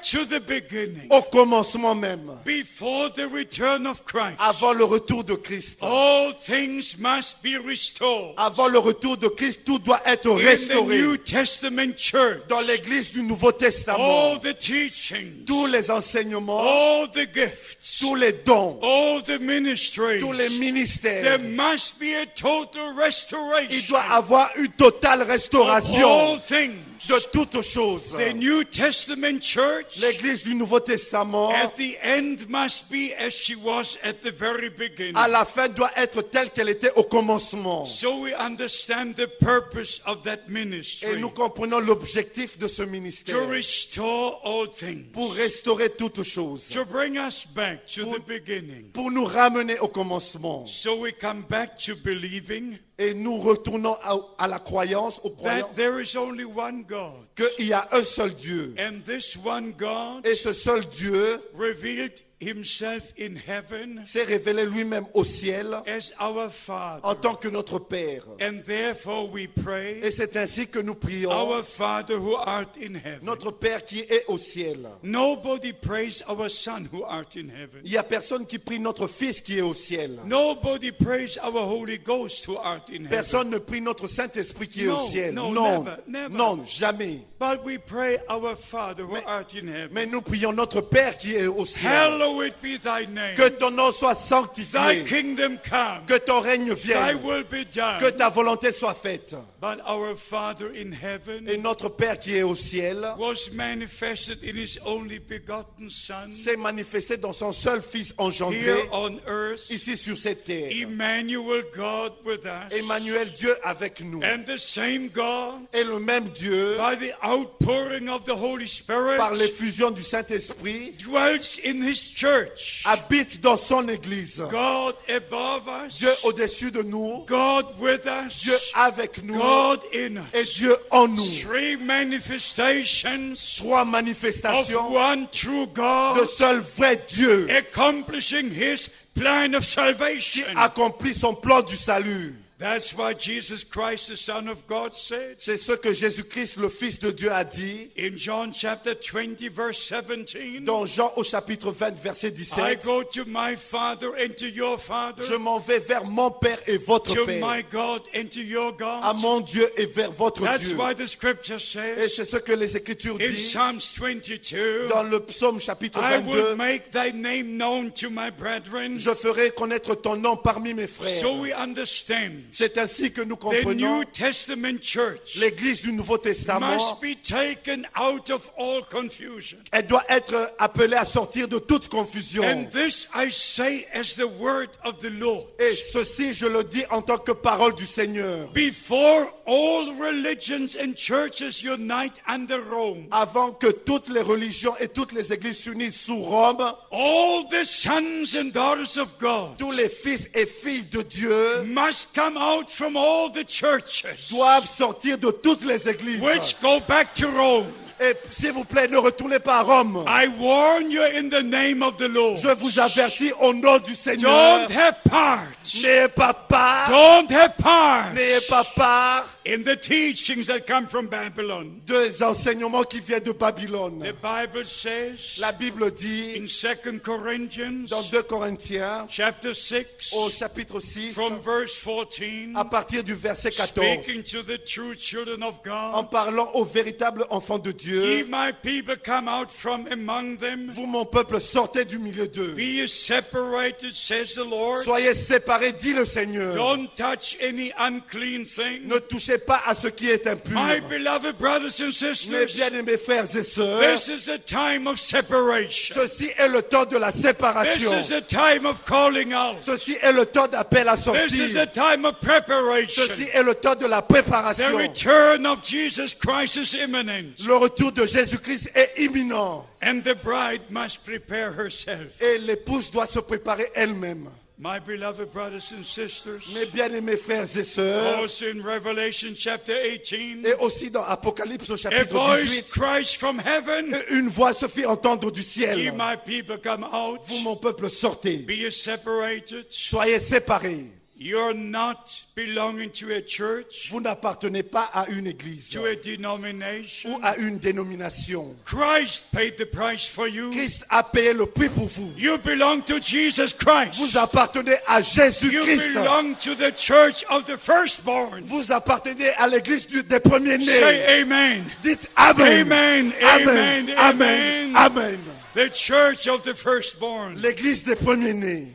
to the beginning, au commencement même, before the return of Christ. avant le retour de Christ. All things must be restored. Avant le retour de Christ, tout doit être In the restauré. New Testament church, Dans l'église du Nouveau all Testament, the teachings, tous les enseignements, all the gifts, tous les dons, all the ministries, tous les there ministères, must be a total il restoration doit avoir une totale of restauration all things. de toutes choses. The New Testament church L'église du Nouveau Testament, at the end must be as she was at the very beginning. à la fin, doit être telle qu'elle était au commencement. So we understand the purpose of that Et ministry, nous comprenons l'objectif de ce to ministère, restore all things, pour restaurer toutes choses, to bring us back to the beginning. pour nous ramener au commencement. So we come back to believing Et nous retournons à la croyance, aux croyances, that there is only one God, qu'il y a un seul Dieu. and this one God Et ce seul Dieu revealed himself in heaven s'est révélé lui-même au ciel as our en Father. tant que notre Père. And therefore we Et pray, c'est ainsi que nous prions, our Father who art in heaven. notre Père qui est au ciel. Nobody prays our Son who art in heaven. Il n'y a personne qui prie notre Fils qui est au ciel. Nobody prays our Holy Ghost who art in heaven. Personne ne prie notre Saint-Esprit qui est No, au ciel. no, Non, never, never. non, jamais. But we pray our Father who art in heaven. Mais nous prions notre Père qui est au ciel. Hallowed be thy name. Que ton nom soit Thy sanctifié. kingdom come. Que ton règne Thy vienne. will be done. Que ta volonté soit faite. But our Father in heaven Et notre Père qui est au ciel was manifested in his only begotten Son s'est manifesté dans son seul Fils engendré here on earth. ici sur cette terre. Emmanuel, God with us. Emmanuel, Dieu avec nous. And the same God, Et le même Dieu, by the outpouring of the Holy Spirit, par l'effusion du Saint-Esprit, dwells in his church. habite dans son Église. God above us, Dieu au-dessus de nous, God with us, Dieu avec nous God in et us. Dieu en nous. Three manifestations Trois of manifestations one true de God seul vrai Dieu accomplishing his plan of qui salvation. accomplit son plan du salut. That's why Jesus Christ, the Son of God, said C'est ce que Jésus-Christ, le Fils de Dieu, a dit in John chapter 20, verse 17, dans Jean au chapitre 20, verset I 17. go to my Father and to your Father, Je m'en vais vers mon Père et votre to Père, my God and to your à God. mon Dieu et vers votre That's Dieu. why the scripture Et says c'est ce que les Écritures in disent Psalms 22, dans le psaume chapitre I will 22. make thy name known to my brethren. Je ferai connaître ton nom parmi mes frères. So we understand C'est ainsi que nous the comprenons New Testament church l'Église du Nouveau Testament. must be taken out of all confusion. Elle doit être appelée à sortir de toute confusion. And this I say as the word of the Lord. Et ceci, je le dis en tant que parole du Seigneur. Before all religions and churches unite under Rome, Avant que toutes les religions et toutes les églises s'unissent sous Rome, all the sons and daughters of God tous les fils et filles de Dieu must come out from all the churches doivent sortir de toutes les églises. which go back to Rome. Et s'il vous plaît, ne retournez pas à Rome. I warn you in the name of the Lord. Je vous avertis au nom du Seigneur. Don't have part. N'ayez pas part. Don't have part N'ayez pas part in the teachings that come from Babylon. des enseignements qui viennent de Babylone. The Bible says La Bible dit in 2 Corinthians dans 2 Corinthiens chapter 6 au chapitre 6 from verse 14, à partir du verset 14 speaking to the true children of en God, parlant aux véritables enfants de ye Dieu. my people come out from among them, Vous mon peuple sortez du milieu d'eux. be ye separated, says the Lord. Soyez séparés, dit le Seigneur. Don't touch any unclean thing. Ne touchez pas à ce qui est impur. My beloved brothers and Mes sisters, bien-aimés frères et sœurs, this is a time of separation. ceci est le temps de la This séparation. is a time of calling out. Ceci est le temps d'appel à This is a sortir. time of preparation. Ceci est le temps de la The préparation. return of Jesus Christ is imminent, Le retour de Jésus-Christ est imminent. and the bride must prepare herself. Et l'épouse doit se préparer elle-même. My beloved brothers and sisters, Mes bien-aimés frères et sœurs, also in Revelation chapter 18, et aussi dans Apocalypse au a chapitre voice 18, cries from heaven, une voix se fit entendre du ye ciel. my people come out, Vous, mon peuple, sortez. be ye separated. Soyez séparés. You're not belonging to a church, Vous n'appartenez pas à une église to a ou denomination. à une dénomination. Christ paid the price for you. Christ a payé le prix pour vous. You belong to Jesus Christ. Vous appartenez à You Jésus-Christ. belong to the church of the firstborn. Vous appartenez à l'église des premiers-nés. Say amen. Dites Amen. Amen. Amen. Amen. Amen. Amen. The church of the firstborn. L'église des premiers-nés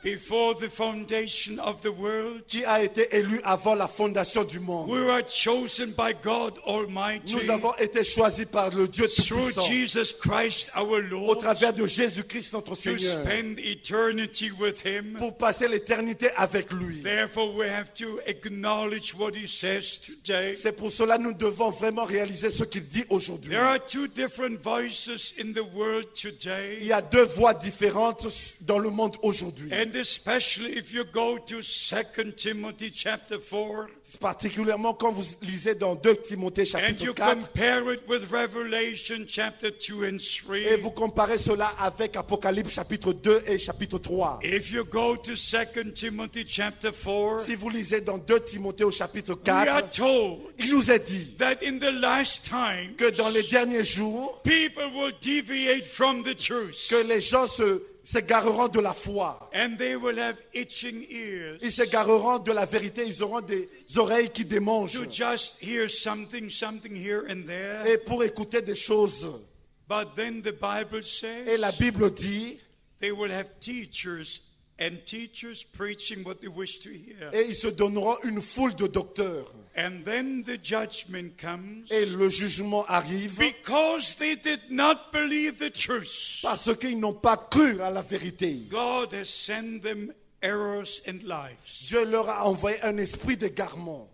Before the foundation of the world, qui a été élue avant la fondation du monde. we were chosen by God Almighty Nous avons été choisis par le Dieu through Tout-Puissant Jesus Christ our au Lord travers de Jésus-Christ notre to Seigneur spend eternity with Him. pour passer l'éternité avec lui. Therefore, we have to acknowledge what He says today. C'est pour cela que nous devons vraiment réaliser ce qu'il dit aujourd'hui. There are two different voices in the world Il today, y a deux voix différentes dans le monde aujourd'hui. and especially if you go to 2 Timothy chapter 4 Particulièrement quand vous lisez dans 2 Timothée and chapitre you 4 compare it with Revelation chapter 2 and et 3. vous comparez cela avec Apocalypse chapitre 2 et chapitre 3. If you go to 2 Timothy chapter 4, Si vous lisez dans 2 Timothée au chapitre we are 4, told il nous est dit that in the last time, que dans les derniers jours, people will deviate from the truth, que les gens s'égareront de la foi. and they will have itching ears Ils s'égareront de la vérité. Ils auront des oreilles qui démangent. to just hear something here and there. Et pour écouter des choses. But then the Bible Et la says Bible dit, they will have teachers, and teachers preaching what they wish to hear. et ils se donneront une foule de docteurs. And then the judgment comes Et le jugement arrive because they did not believe the truth. parce qu'ils n'ont pas cru à la vérité. God has sent them errors and lives. Dieu leur a envoyé un esprit d'égarement.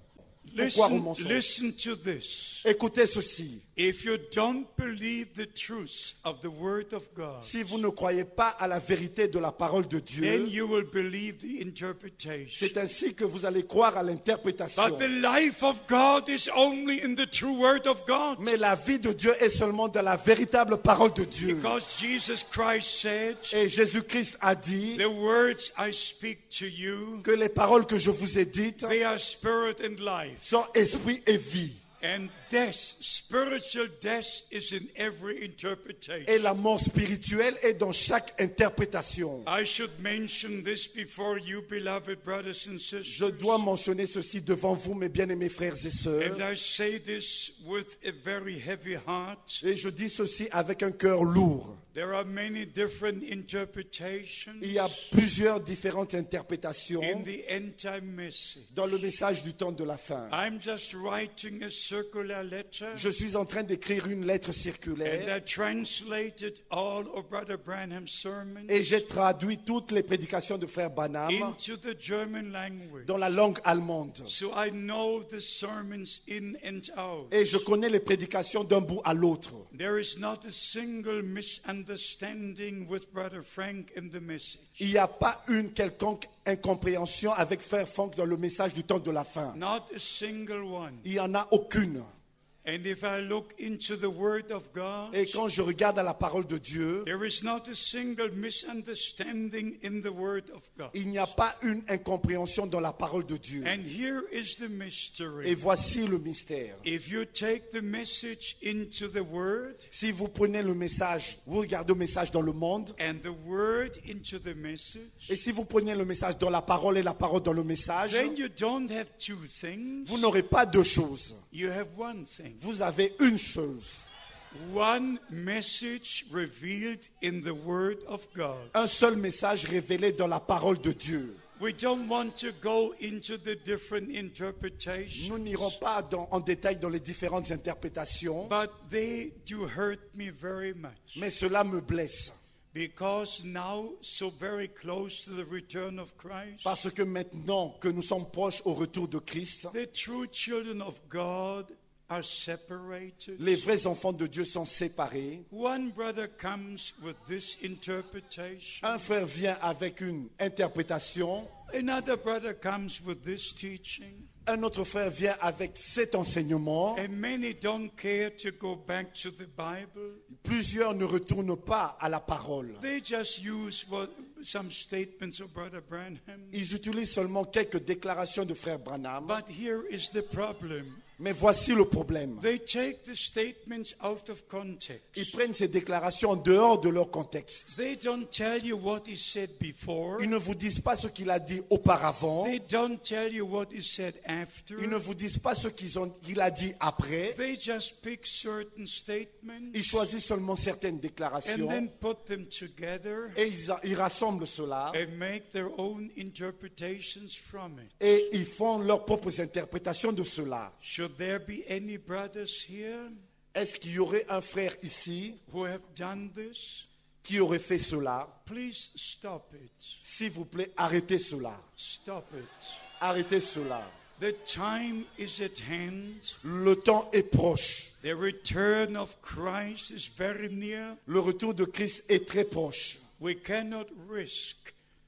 Pour croire au mensonge. Listen to this. Écoutez ceci. If you don't believe the truth of the Word of God, Si vous ne croyez pas à la vérité de la parole de then Dieu, you will believe the interpretation. c'est ainsi que vous allez croire à l'interprétation. But the life of God is only in the true Word of God. Mais la vie de Dieu est seulement dans la véritable parole de Dieu. Because Jesus Christ said, Et Jésus-Christ a dit the words I speak to you, que les paroles que je vous ai dites they are spirit and life. sont esprit et vie. And death, spiritual death, is in every interpretation. Et la mort spirituelle est dans chaque interprétation. I should mention this before you, beloved brothers and sisters. Je dois mentionner ceci devant vous, mes bien-aimés frères et sœurs. And I say this with a very heavy heart. Et je dis ceci avec un cœur lourd. There are many different interpretations Il y a plusieurs différentes interprétations in the end time message. dans le message du temps de la fin. I'm just writing a circular letter, Je suis en train d'écrire une lettre and circulaire I translated all of Brother Branham's sermons et j'ai traduit toutes les prédications de frère Branham into the German language. dans la langue allemande. So I know the sermons in and out. Et je connais les prédications d'un bout à l'autre. There is not a single misunderstanding with Brother Frank in the message. Il n'y a pas une quelconque incompréhension avec frère Frank dans le message du temps de la fin. Not a single one. Il n'y en a aucune. And if I look into the Word of God, Et quand je regarde à la parole de Dieu, there is not a single misunderstanding in the Word of God. il n'y a pas une incompréhension dans la parole de Dieu. And here is the Et mystery. voici le mystère. If you take the message into the Word Si vous prenez le message, vous regardez le message dans le monde, and the Word into the message, et si vous prenez le message dans la parole et la parole dans le message, then you don't have two things. vous n'aurez pas deux choses. You have one thing. Vous avez une chose. One message revealed in the Word of God. Un seul message révélé dans la parole de Dieu. We don't want to go into the different interpretations, Nous n'irons pas en détail dans les différentes interprétations, but they do hurt me very much. mais cela me blesse. Because now, so very close to the return of Christ, Parce que maintenant que nous sommes proches au retour de Christ, the true children of God are separated. Les vrais enfants de Dieu sont séparés. One brother comes with this interpretation. Un frère vient avec une interprétation. Another brother comes with this teaching. Un autre frère vient avec cet enseignement. And many don't care to go back to the Bible. Plusieurs ne retournent pas à la parole. They just use some statements of Brother Branham. Ils utilisent seulement quelques déclarations de frère Branham. But here is the problem. Mais voici le problème. They take the statements out of Ils context. prennent ces déclarations en dehors de leur contexte. They don't tell you what he said before. Ils ne vous disent pas ce qu'il a dit auparavant. They don't tell you what he said after. Ils ne vous disent pas ce qu'il a dit après. They just pick certain statements Ils choisissent seulement certaines and déclarations then put them together et ils rassemblent cela and make their own interpretations from it. et ils font leurs propres interprétations de cela. Should there be any brothers here Est-ce qu'il y aurait un frère ici who have done this? qui aurait fait cela? Please stop it. S'il vous plaît, arrêtez cela. Stop it. Arrêtez cela. The time is at hand. Le temps est proche. The return of Christ is very near. Le retour de Christ est très proche. We cannot risk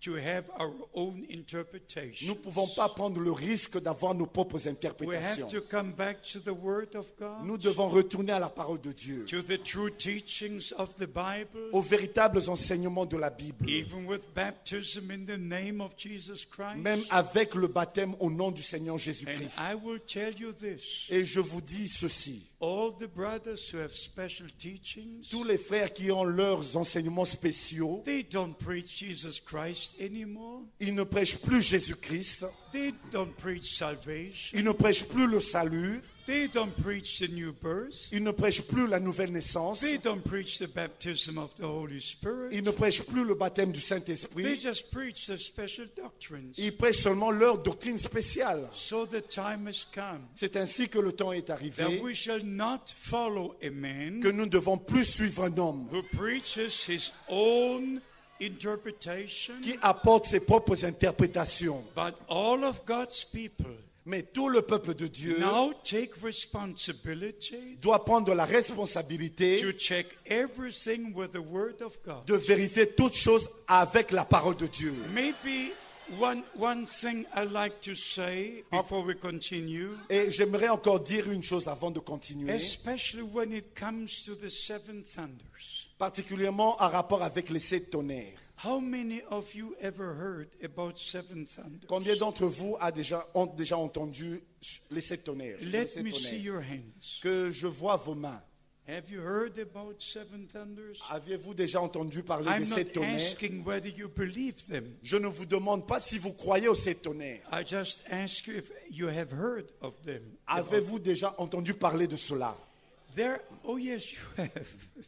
to have our own interpretation. Nous ne pouvons pas prendre le risque d'avoir nos propres We have interprétations. to come back to the Word of God, Nous devons retourner à la parole de Dieu, to the true teachings of the Bible, aux véritables enseignements de la Bible, even with baptism in the name of Jesus Christ. même avec le baptême au nom du Seigneur And Jésus-Christ. I will tell you this. Et je vous dis ceci, All the brothers who have special teachings, tous les frères qui ont leurs enseignements spéciaux, they don't preach Jesus Christ anymore. ils ne prêchent plus Jésus-Christ, They don't preach salvation. ils ne prêchent plus le salut, They don't preach the new birth. ils ne prêchent plus la nouvelle naissance, They don't preach the baptism of the Holy Spirit. ils ne prêchent plus le baptême du They Saint-Esprit, just preach the special doctrines. ils prêchent seulement leur doctrine spéciale. So the time has come C'est ainsi que le temps est that arrivé, we shall not follow a man que nous ne devons plus suivre un homme who preaches his own interpretation, qui apporte ses propres interprétations. but all of God's people Mais tout le peuple de Dieu now take responsibility doit prendre la responsabilité to check everything with the Word of God. de vérifier toutes choses avec la parole de Dieu. Maybe one thing I like to say before we continue, Et j'aimerais encore dire une chose avant de continuer, especially when it comes to the seven thunders. particulièrement en rapport avec les 7 tonnerres. How many of you ever heard about seven thunders? Combien d'entre vous ont déjà entendu les 7 tonnerres? Sur les Let 7 me see tonnerres. your hands. Que je vois vos mains. Have you heard about seven thunders? Aviez-vous déjà entendu parler I'm des not 7 tonnerres? asking whether you believe them. Je ne vous demande pas si vous croyez aux 7 tonnerres. I just ask you if you have heard of them. Avez-vous déjà entendu parler de cela? Oh yes, you have.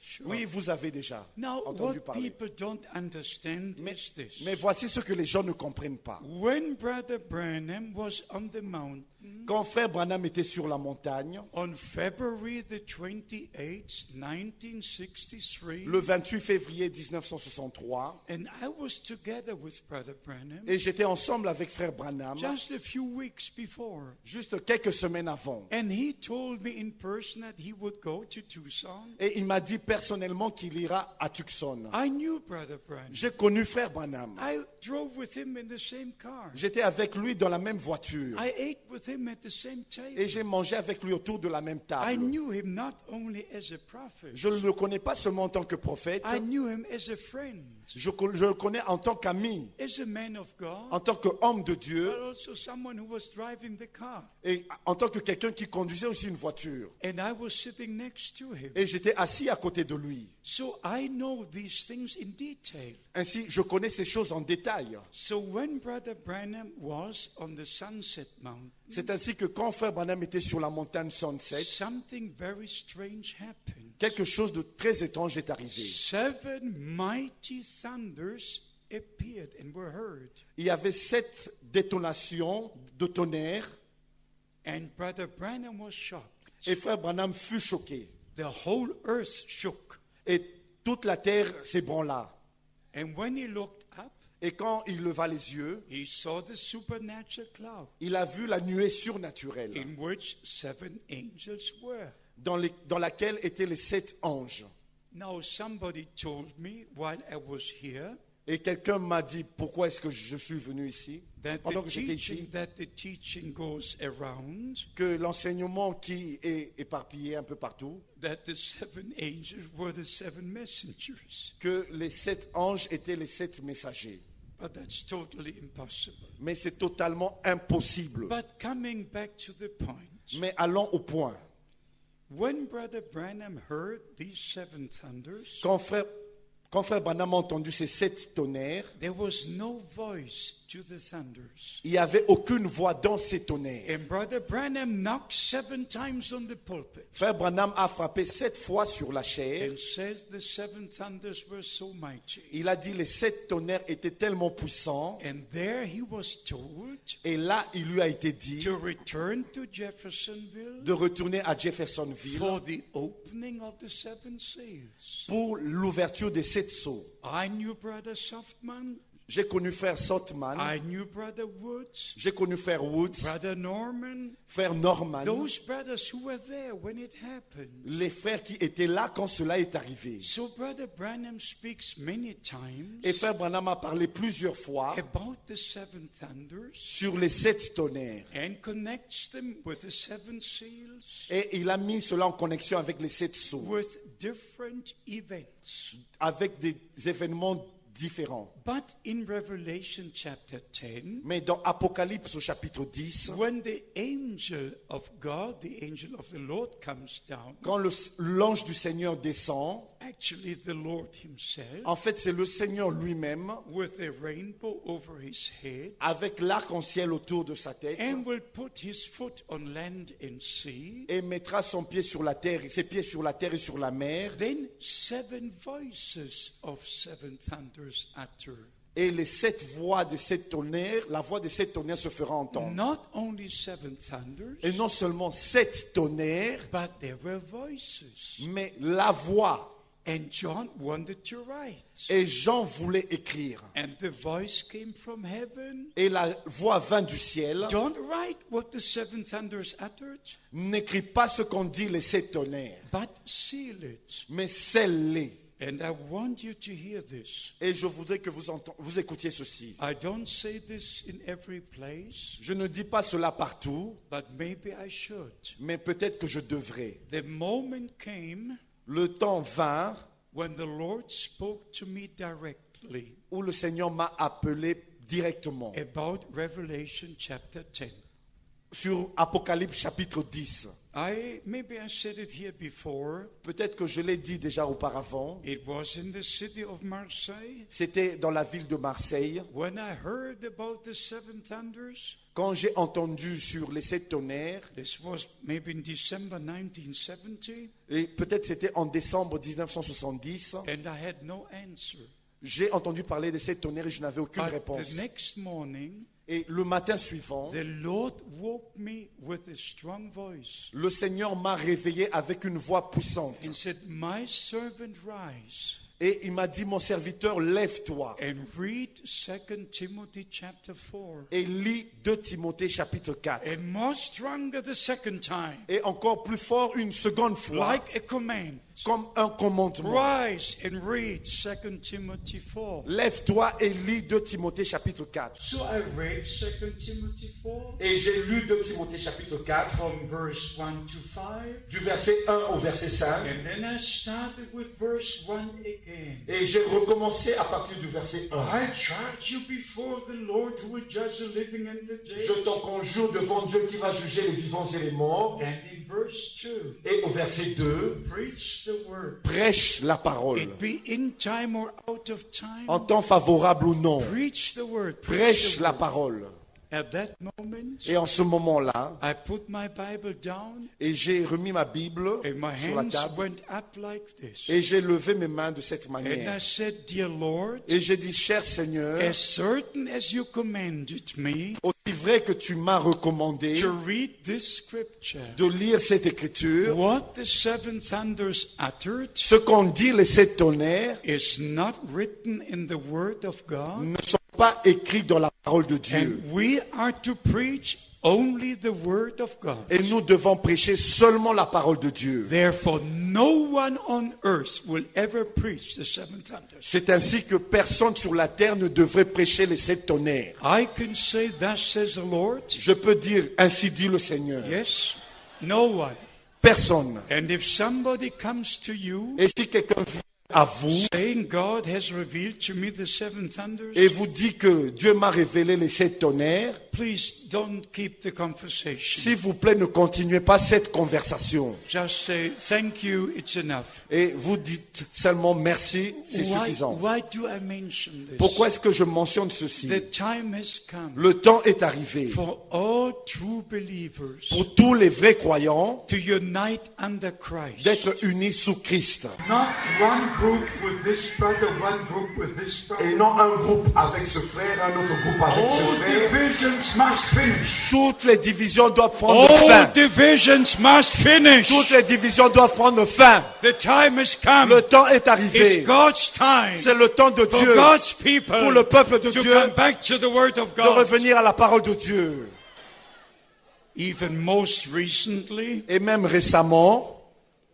Sure. Oui, vous avez déjà Now, entendu what parler. people don't understand is this. Mais voici ce que les gens ne comprennent pas. When Brother Branham was on the mountain Quand frère Branham était sur la montagne, on February the 28th, 1963, le 28 février 1963, and I was together with Brother Branham et j'étais ensemble avec frère Branham just a few weeks before. juste quelques semaines avant. And he told me in person that he would go to Tucson. Et il m'a dit personnellement qu'il ira à Tucson. I knew Brother Branham. J'ai connu frère Branham. I drove with him in the same car. J'étais avec lui dans la même voiture. I ate with him at the same table. Et j'ai mangé avec lui autour de la même I table. knew him not only as a prophet, Je ne le connais pas seulement en tant que prophète, I knew him as a friend, je le connais en tant qu'ami, as a man of en God, tant qu'homme de Dieu but also someone who was driving the car. et en tant que quelqu'un qui conduisait aussi une voiture. And I was sitting next to him. Et j'étais assis à côté de lui. So I know these things in detail. Ainsi, je connais ces choses en détail. So when Brother Branham was on the Sunset Mountain, C'est ainsi que quand frère Branham était sur la montagne Sunset, something very strange happened. quelque chose de très étrange est arrivé. Seven mighty thunders appeared and were heard. Il y avait 7 détonations de tonnerre And Brother Branham was shocked. et frère Branham fut choqué. The whole earth shook. Et toute la terre s'ébranla. And when he looked up, Et quand il leva les yeux, he saw the supernatural cloud il a vu la nuée surnaturelle in which 7 angels were. dans laquelle étaient les 7 anges. Now, somebody told me while I was here Et quelqu'un m'a dit, pourquoi est-ce que je suis venu ici? that Pendant que j'étais ici, the teaching goes around, que l'enseignement qui est éparpillé un peu partout, that the 7 angels were the 7 messengers. que les 7 anges étaient les 7 messagers. But that's totally impossible. Mais c'est totalement impossible. But coming back to the point, Mais allons au point. when Brother Branham heard these 7 thunders, Quand frère Branham a entendu ces 7 tonnerres, there was no voice to the thunders. il n'y avait aucune voix dans ces tonnerres. And Brother Branham knocked 7 times on the pulpit Frère Branham a frappé 7 fois sur la chair. and says the 7 thunders were so mighty. Il a dit les 7 tonnerres étaient tellement puissants. And there he was told Et là, il lui a été dit to return to Jeffersonville de retourner à Jeffersonville for the opening of the 7 seals. pour l'ouverture des 7 sceaux. I knew Brother Softman. J'ai connu frère Sotman, I knew Brother Woods, j'ai connu frère Woods, Brother Norman, frère Norman, those brothers who were there when it happened. les frères qui étaient là quand cela est arrivé. So Brother Branham speaks many times Et frère Branham a parlé plusieurs fois about the 7 thunders sur les 7 tonnerres. and connects them with the 7 seals Et il a mis cela en connexion avec les 7 sceaux, with different events. avec des événements différents. But in Revelation chapter 10, Mais dans Apocalypse au chapitre 10, when the angel of God, the angel of the Lord comes down, quand l'ange du Seigneur descend, actually the Lord himself, en fait c'est le Seigneur lui-même with a rainbow over his head, avec l'arc-en-ciel autour de sa tête and will put his foot on land and sea, et mettra son pied sur la terre, ses pieds sur la terre et sur la mer. then 7 voices of 7 thunders utter. Et les 7 voix des 7 tonnerres, la voix des 7 tonnerres se fera entendre. Not only 7 thunders, Et non seulement 7 tonnerres, but there were voices. mais la voix. And John wanted to write. Et Jean voulait écrire. And the voice came from heaven. Et la voix vint du ciel. Don't write what the 7 thunders uttered, N'écris pas ce qu'ont dit les 7 tonnerres, but seal it. mais scelle-les. And I want you to hear this. Et je voudrais que vous écoutiez ceci. I don't say this in every place, Je ne dis pas cela partout, but maybe I should. mais peut-être que je devrais. The moment came Le temps vint when the Lord spoke to me directly où le Seigneur m'a appelé directement about Revelation chapter 10. sur Apocalypse chapitre 10. Maybe I said it here before. Peut-être que je l'ai dit déjà auparavant. It was in the city of Marseille. C'était dans la ville de Marseille. When I heard about the 7 thunders, Quand j'ai entendu sur les 7 tonnerres, this was maybe in December 1970, et peut-être c'était en décembre 1970, and I had no answer. j'ai entendu parler des 7 tonnerres et je n'avais aucune But réponse. the next morning, Et le matin suivant, the Lord woke me with a strong voice le Seigneur m'a réveillé avec une voix puissante. and said, "My servant, rise Et il m'a dit, mon serviteur, lève-toi and read 2 Timothy chapter 4. et lis 2 Timothée chapitre 4. And more stronger the second time, Et encore plus fort une seconde fois, like a command. comme un commandement. Rise and read 2 Timothy 4. Lève-toi et lis 2 Timothée chapitre 4. So I read 2 Timothy 4 Et j'ai lu 2 Timothée chapitre 4, from verse 1 to 5. du verset 1 au verset 5. And then I started with verse 1 again. Et j'ai recommencé à partir du verset 1. I charge you before the Lord who will judge the living and the dead. Je t'en conjure devant Dieu qui va juger les vivants et les morts. And in verse 2, Et au verset 2, preach the word. prêche la parole. It be in time or out of time. En temps favorable ou non, Preach the word. prêche Preach the la word. parole. At that moment, Et en ce moment-là, I put my Bible down et j'ai remis ma Bible and my sur la hands table went up like this. et j'ai levé mes mains de cette And I manière. said, Dear Lord, Et j'ai dit, cher Seigneur, as certain as you commanded me aussi vrai que tu m'as recommandé to read this scripture, de lire cette écriture, what the 7 thunders uttered ce qu'ont dit les 7 tonnerres is not written in the word of God, ne sont pas écrits dans la parole de Dieu. And we are to preach only the word of God. Et nous devons prêcher seulement la parole de Dieu. Therefore, no one on earth will ever preach the seven thunders. C'est ainsi que personne sur la terre ne devrait prêcher les 7 tonnerres. I can say, thus says the Lord. Je peux dire, ainsi dit le Seigneur. Yes, no one. Personne. And if somebody comes to you Et si quelqu'un vient à vous saying, God has revealed to me the seven thunders, et vous dit que Dieu m'a révélé les 7 tonnerres, please don't keep the conversation. s'il vous plaît, ne continuez pas cette conversation. Just say, thank you, it's enough. Et vous dites seulement merci, c'est suffisant. Why do I mention this? Pourquoi est-ce que je mentionne ceci? The time has come Le temps est arrivé for all true believers pour tous les vrais croyants to unite under Christ. d'être unis sous Christ. Not one group with this brother, one group with this brother. Et non un groupe avec ce frère, un autre groupe avec ce All frère. divisions must finish. Toutes les divisions doivent prendre All fin. divisions must finish. Toutes les divisions doivent prendre fin. The time has come. Le temps est It's arrivé. God's time C'est le temps de for Dieu God's people pour le peuple de to Dieu come back to the Word of de God. revenir à la parole de Dieu. Even most recently, Et même récemment,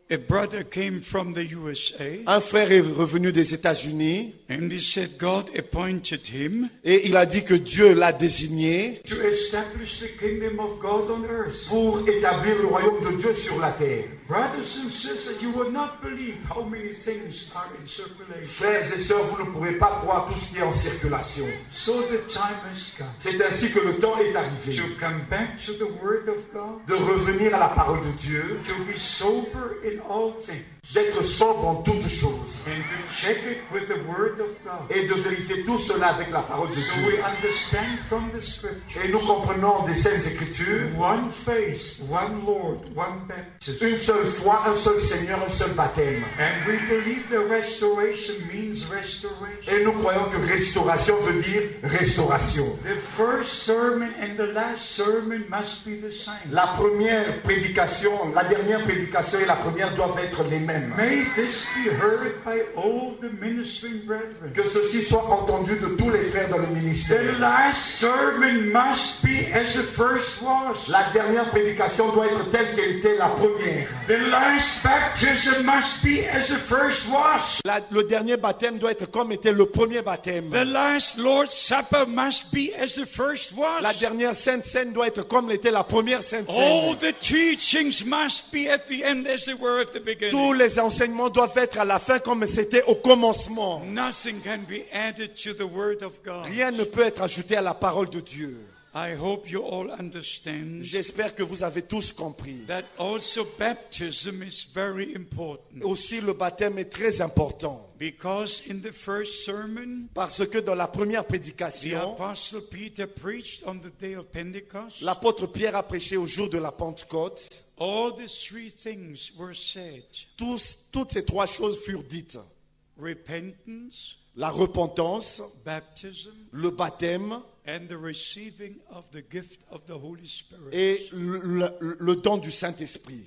a brother came from the USA un frère est revenu des États-Unis and he said God appointed him et il a dit que Dieu l'a désigné to establish the kingdom of God on earth. pour établir le royaume de Dieu sur la terre. Brothers and sisters, you will not believe how many things are in circulation. Frères et sœurs, vous ne pouvez pas croire tout ce qui est en circulation. So the time has come C'est ainsi que le temps est arrivé to come back to the Word of God, de revenir à la parole de Dieu, to be sober in all things, d'être sobre en toutes choses and to check it with the Word of God. et de vérifier tout cela avec la parole de So Dieu. we understand from the Scripture, Et nous comprenons des Saintes Écritures, one faith, one Lord, one baptism. une seule foi, un seul Seigneur, un seul baptême. And we believe the restoration means restoration. Et nous croyons que restauration veut dire restauration. The first sermon and the last sermon must be the same. La première prédication, la dernière prédication et la première doivent être les mêmes. May this be heard by all the ministering brethren. Que ceci soit entendu de tous les frères dans le ministère. The last sermon must be as the first was. La dernière prédication doit être telle qu'elle était la première. The last baptism must be as the first was. Le dernier baptême doit être comme était le premier baptême. The last Lord's Supper must be as the first was. La dernière Sainte Seine doit être comme l'était la première Sainte All Seine. the teachings must be at the end as they were at the beginning. Tous les enseignements doivent être à la fin comme c'était au commencement. Nothing can be added to the Word of God. Rien ne peut être ajouté à la parole de Dieu. I hope you all understand J'espère que vous avez tous compris. that also baptism is very important. Aussi, le baptême est très important. Because in the first sermon, Parce que dans la première the prédication, Apostle Peter preached on the day of Pentecost. l'apôtre Pierre a prêché au jour de la Pentecôte. All the three things were said. Toutes ces 3 choses furent dites. Repentance, La repentance, baptism, le baptême and the receiving of the gift of the Holy Spirit. et le don du Saint-Esprit.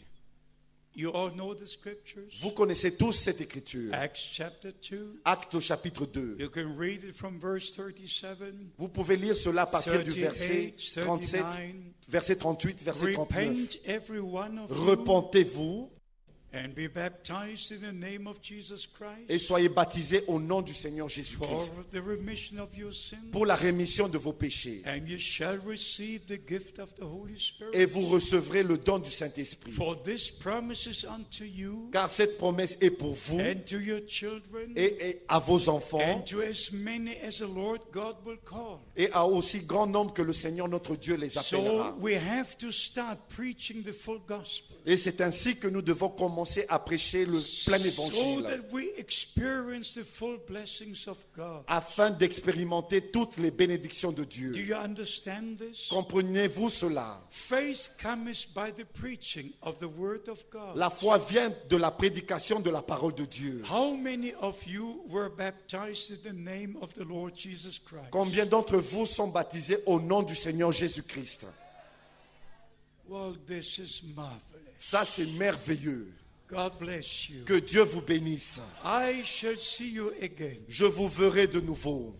You all know the scriptures? Vous connaissez tous cette écriture. Acts chapter 2. Acte au chapitre 2. You can read it from verse 37. Vous pouvez lire cela à partir du 38, verset 37, 39. verset 38, verset 39. Repent every one of you Repentez-vous and be baptized in the name of Jesus Christ et soyez baptisés au nom du Seigneur for Jésus-Christ the remission of your sins, pour la rémission de vos péchés. and you shall receive the gift of the Holy Et Spirit. vous recevrez le don du Saint-Esprit. For this promise is unto you Car cette promesse est pour vous and to your children et à vos enfants and to as many as the Lord God will call. et à aussi grand nombre que le Seigneur notre Dieu les So appellera. we have to start preaching the full gospel Et c'est ainsi que nous devons commencer à prêcher le plein so évangile that we experience the full blessings of God. afin d'expérimenter toutes les bénédictions de Dieu. Do you understand this? Comprenez-vous cela? Faith comes by the preaching of the Word of God. La foi vient de la prédication de la parole de Dieu. How many of you were baptized in the name of the Lord Jesus Christ? Combien d'entre vous sont baptisés au nom du Seigneur Jésus-Christ? Well, this is marvelous. Ça, c'est merveilleux. God bless you. Que Dieu vous bénisse. I shall see you again. Je vous verrai de nouveau.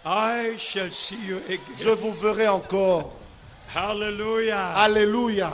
I shall see you Je again. vous verrai encore. Hallelujah. Alléluia.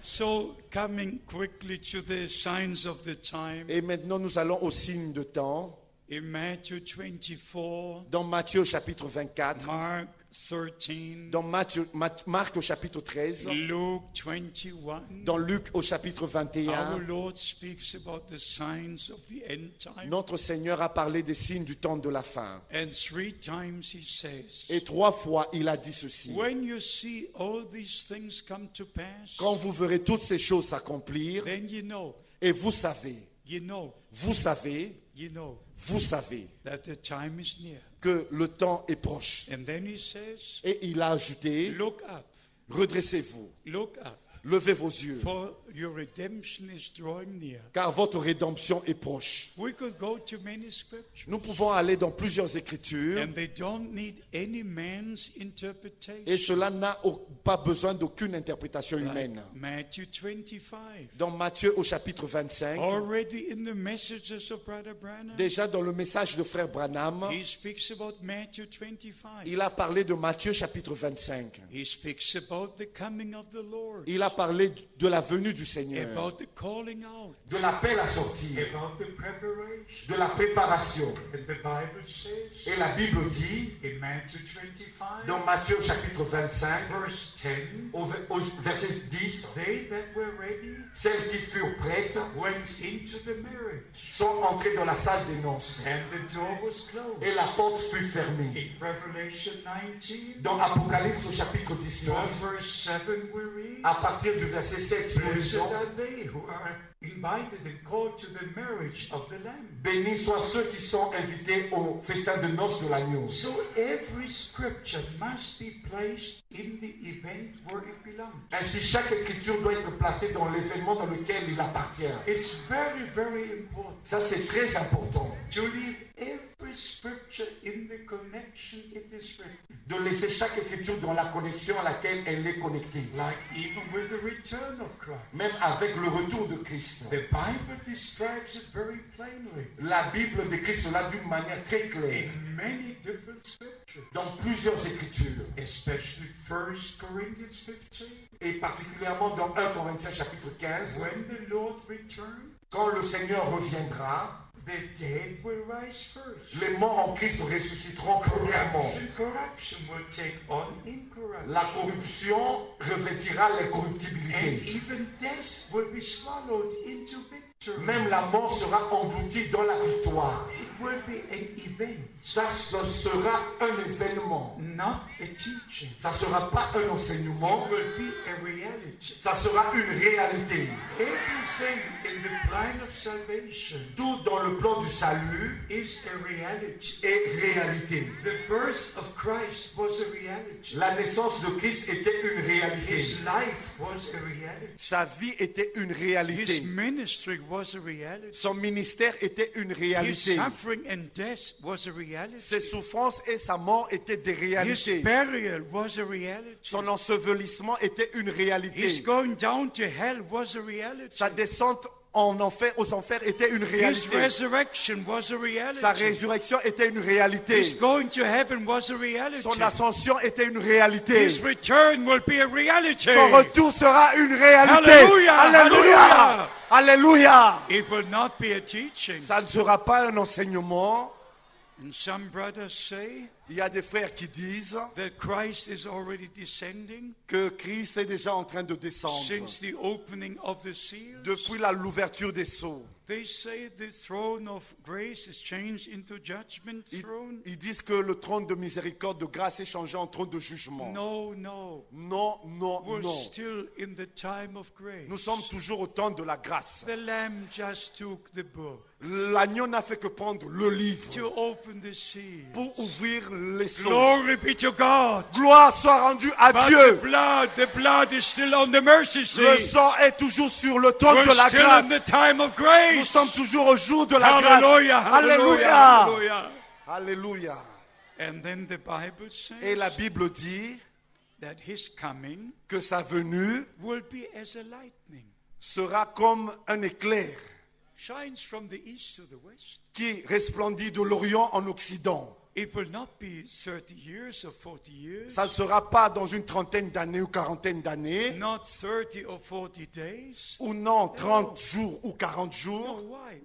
So coming quickly to the signs of the time. Et maintenant, nous allons au signe de temps. In Matthew 24, Dans Matthieu chapitre 24, Mark 13, dans Marc au chapitre 13, Luke 21, dans Luc au chapitre our 21, Lord speaks about the signs of the end time. notre Seigneur a parlé des signes du temps de la fin. And 3 times he says, Et 3 fois, il a dit ceci. when you see all these things come to pass, Quand vous verrez toutes ces choses s'accomplir, then you know et vous savez that the time is near. que le temps est proche. And then he says, Et il a ajouté, look up, redressez-vous, look up, levez vos yeux, for your redemption is drawing near. car votre rédemption est proche. We could go to many scriptures, Nous pouvons aller dans plusieurs écritures, and they don't need any man's interpretation. et cela n'a pas besoin d'aucune interprétation Like humaine. Matthew 25. Dans Matthieu au chapitre 25, Already in the messages of Brother Branham, déjà dans le message de frère Branham, he speaks about Matthew 25. il a parlé de Matthieu chapitre 25. He speaks about the coming of the Lord, Il a parlé de la venue du Seigneur, about the calling out, de l'appel à sortir, about the preparation. de la préparation. And the Bible says Et la Bible dit, in Matthew 25, dans Matthieu chapitre 25, verse 10, au verset 10, they that were ready celles qui furent prêtes went into the marriage, sont entrées dans la salle des noces, and the door was closed. et la porte fut fermée. In Revelation 19, Dans Apocalypse au chapitre 19, from verse 7 we read, à partir du verset 7, nous blessed lisons, are they who are invited and called to the marriage of the Lamb. bénis soient ceux qui sont invités au festin de noces de l'agneau. So every scripture must be placed in the event where it belongs. Ainsi, chaque écriture doit être placée dans l'événement dans lequel il appartient. It's very, very important Ça, c'est très important. to leave every scripture in the connection it is written. De laisser chaque écriture dans la connexion à laquelle elle est connectée. Like even with the return of Christ. Même avec le retour de Christ. The Bible describes it very plainly La Bible décrit cela d'une manière très claire. in many different scriptures, Dans plusieurs écritures. especially 1 Corinthians 15. Et particulièrement dans 1 Corinthiens chapitre 15. When the Lord returns, Quand le Seigneur reviendra, the dead will rise first. les morts en Christ ressusciteront premièrement. Corruption will take on incorruption. La corruption revêtira And l'incorruptibilité. even death will be swallowed into victory. Même la mort sera engloutie dans la victoire. It will be an event, Ça, ce sera un événement. not a teaching. Ça ne sera pas un enseignement. It will be a reality. Ça sera une réalité. Everything in the plan of salvation Tout dans le plan du salut is a reality. est réalité. The birth of Christ was a reality. La naissance de Christ était une réalité. His life was a reality. Sa vie était une His réalité. ministry was a reality. Son ministère était une His réalité. suffering and death was a reality. Ses souffrances et sa mort étaient des His réalités. burial was a reality. Son ensevelissement était une réalité. His going down to hell was a reality. Sa descente en enfer, aux enfers était une His réalité. resurrection was a reality. Sa résurrection était une réalité. His going to heaven was a reality. Son ascension était une réalité. His return will be a reality. Son retour sera une réalité. Alléluia, Alléluia. Alléluia. It will not be a teaching. Ça ne sera pas un enseignement. And some brothers say Il y a des frères qui disent that Christ is already descending que Christ est déjà en train de descendre since the opening of the seals. depuis l'ouverture des sceaux. They say the throne of grace is changed into judgment throne. Ils disent que le trône de miséricorde, de grâce est changé en trône de jugement. No, no. Non, non, We're non. still in the time of grace. Nous sommes toujours au temps de la grâce. The Lamb just took the book L'agneau n'a fait que prendre le livre to open the seal. pour ouvrir les sceaux. Glory be to God. Gloire soit rendue à But Dieu. the blood is still on the mercy Le seat. sang est toujours sur le trône We're de la still in grâce. the time of Nous grace. sommes toujours au jour de la grâce. Hallelujah, hallelujah, hallelujah. Alléluia. And then the Bible Et la says Bible dit that his coming que sa venue will be as a lightning. sera comme un éclair Shines from the east to the west. qui resplendit de l'Orient en Occident. It will not be 30 years or 40 years. Ça ne sera pas dans une trentaine d'années ou quarantaine d'années, Not 30 or 40 days. ou non, 30 jours ou 40 No, jours.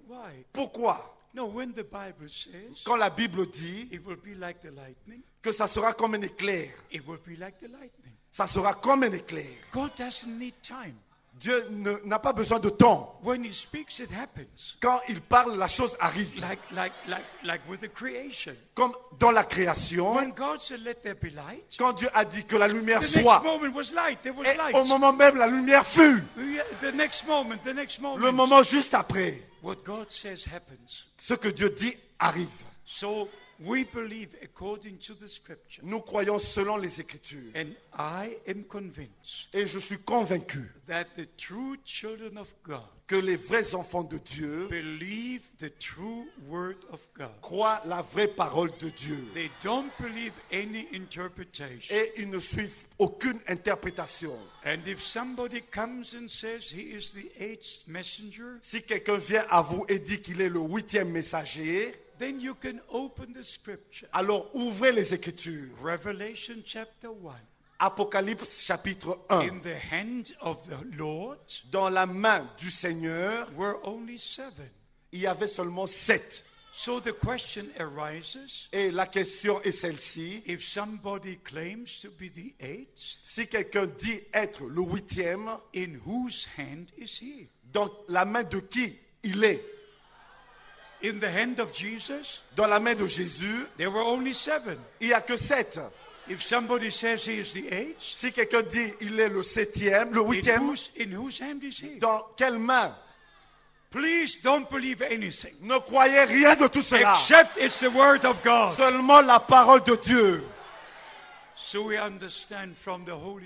why? Pourquoi? No, when the Bible says Quand la Bible dit it will be like the lightning, que ça sera comme un éclair, it will be like the lightning. ça sera comme un éclair. God doesn't need time. Dieu n'a pas besoin de temps. When he speaks, it happens. Quand il parle, la chose arrive. Like with the creation. Comme dans la création, When God said, let there be light, quand Dieu a dit que la lumière the next soit, moment was light. There was et light. au moment même, la lumière fut. The next moment. Le moment juste après, What God says happens. ce que Dieu dit arrive. So we believe according to the scripture. Nous croyons selon les Écritures. And I am convinced Et je suis convaincu that the true children of God que les vrais enfants de Dieu believe the true word of God. croient la vraie parole de Dieu. They don't believe any interpretation. Et ils ne suivent aucune interprétation. And if somebody comes and says he is the 8th messenger, Si quelqu'un vient à vous et dit qu'il est le 8e messager, then you can open the scripture. alors ouvrez les Écritures. Revelation chapter 1. Apocalypse chapitre 1. In the hand of the Lord Dans la main du Seigneur, were only 7. il y avait seulement 7. So the question arises, Et la question est celle-ci. if somebody claims to be the 8th, Si quelqu'un dit être le 8e, in whose hand is he? dans la main de qui il est? In the hand of Jesus, Dans la main de Jésus, there were only 7. il n'y a que 7. If somebody says he is the 8th, Si quelqu'un dit il est le 7e, le 8e, in whose hand is he? dans quelle main? Please don't believe anything Ne croyez rien de tout cela. except it's the word of God. Seulement la parole de Dieu. So we understand from the Holy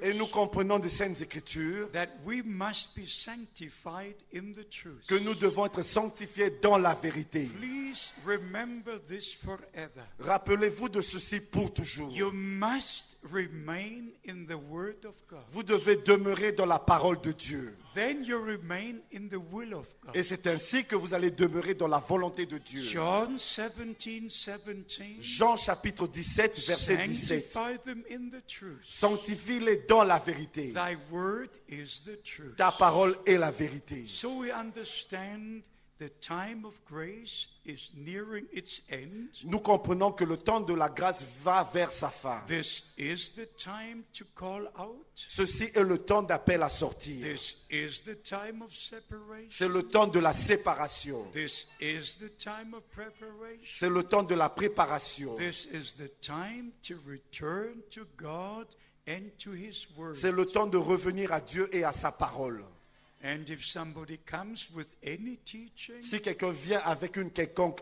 Et nous Scriptures comprenons des Saintes Écritures that we must be sanctified in the truth. que nous devons être sanctifiés dans la vérité. Please remember this forever. Rappelez-vous de ceci pour toujours. You must remain in the Word of God. Vous devez demeurer dans la parole de Dieu. Then you remain in the will of God. Et c'est ainsi que vous allez demeurer dans la volonté de Dieu. John 17:17. Jean chapitre 17, verset 17. Sanctify them in the truth. Sanctifie-les dans la vérité. Thy word is the truth. Ta parole est la vérité. So we understand the time of grace is nearing its end. Nous comprenons que le temps de la grâce va vers sa fin. This is the time to call out. Ceci est le temps d'appel à sortir. This is the time of separation. C'est le temps de la séparation. This is the time of preparation. C'est le temps de la préparation. This is the time to return to God and to His Word. C'est le temps de revenir à Dieu et à sa parole. And if somebody comes with any teaching Si quelqu'un vient avec une quelconque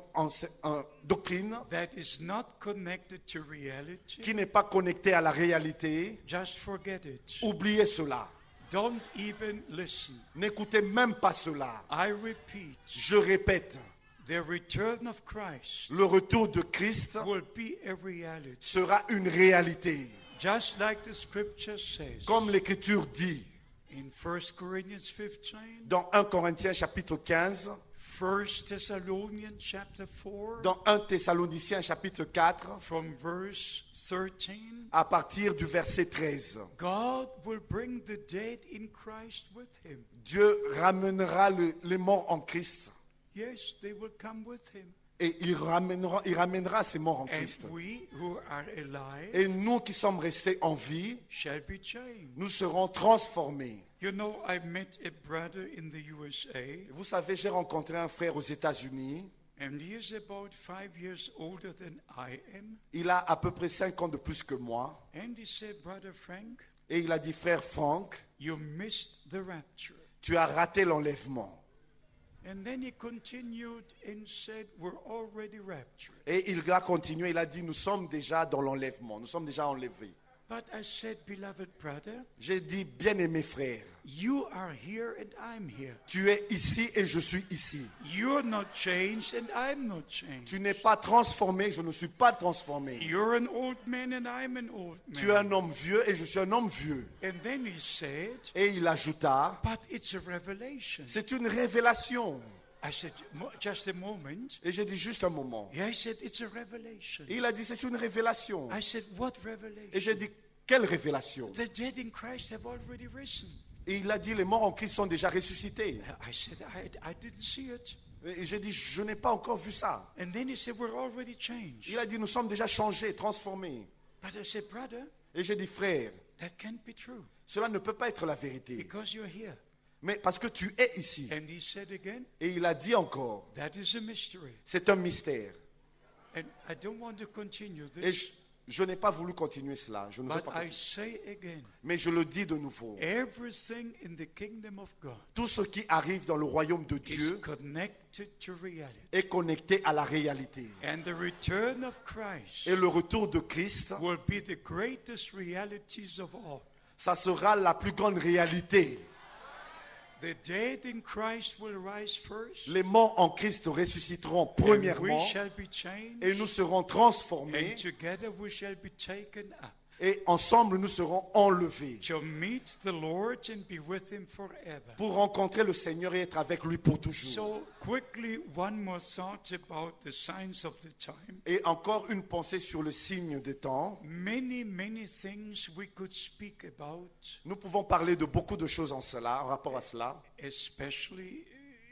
doctrine that is not connected to reality, qui n'est pas connectée à la réalité, just forget it. oubliez cela. Don't even listen. N'écoutez même pas cela. I repeat, Je répète, the return of Christ le retour de Christ will be a reality. sera une réalité. Just like the scripture says Comme l'Écriture dit in 1 Corinthians 15, dans 1 Corinthiens chapitre 15, 1 Thessalonians chapter 4, dans 1 Thessaloniciens chapitre 4, from verse 13, à partir du verset 13. God will bring the dead in Christ with him. Dieu ramènera les morts en Christ. Yes, they will come with him. Et il ramènera ces morts en And Christ. we who are alive Et nous qui sommes restés en vie, shall be changed. nous serons transformés. You know, I met a brother in the USA, Vous savez, j'ai rencontré un frère aux États-Unis. and he is about 5 years older than I am. Il a à peu près 5 ans de plus que moi. And he said, Brother Frank, Et il a dit, frère Franck, you missed the rapture. tu as raté l'enlèvement. And then he continued and said, we're already raptured. Et il a continué, il a dit, nous sommes déjà dans l'enlèvement, nous sommes déjà enlevés. But I said, beloved brother, J'ai dit, bien-aimé frère, you are here and I'm here. tu es ici et je suis ici. You're not changed and I'm not changed. Tu n'es pas transformé, je ne suis pas transformé. You're an old man and I'm an old Tu es un man. homme vieux et je suis un homme vieux. And then he said, Et il ajouta, but it's a revelation. c'est une révélation. I said, just a moment. Et j'ai dit juste un moment. Yeah, he said, it's a revelation. Et il a dit, c'est une révélation. I said, what Et revelation? j'ai dit, quelle révélation? The dead in Christ have already risen. Et il a dit, les morts en Christ sont déjà ressuscités. I said, I didn't see it. Et j'ai dit, je n'ai pas encore vu ça. And then he said, we're already changed. Il a dit, nous sommes déjà changés, transformés. But I said, brother, Et j'ai dit, frère, that can't be true cela ne peut pas être la vérité. because you're here. Mais parce que tu es ici. And he said again, Et il a dit encore, that is a mystery. c'est un mystère. And I don't want to continue Et this, je n'ai pas voulu continuer cela. Je ne veux but pas I continuer. say again, Mais je le dis de nouveau. everything in the kingdom of God Tout ce qui arrive dans le royaume de is Dieu connected to reality. est connecté à la réalité. And the return of Christ Et le retour de Christ, will be the greatest realities of all. ça sera la plus grande réalité. The dead in Christ will rise first, Les morts en Christ ressusciteront and we premièrement shall be changed, et nous serons transformés and together we shall be taken up et ensemble nous serons enlevés to meet the Lord and be with him forever. pour rencontrer le Seigneur et être avec lui pour toujours. So quickly, one more thought about the signs of the time. Et encore une pensée sur le signe des temps. Many things we could speak about, Nous pouvons parler de beaucoup de choses en rapport à cela, especially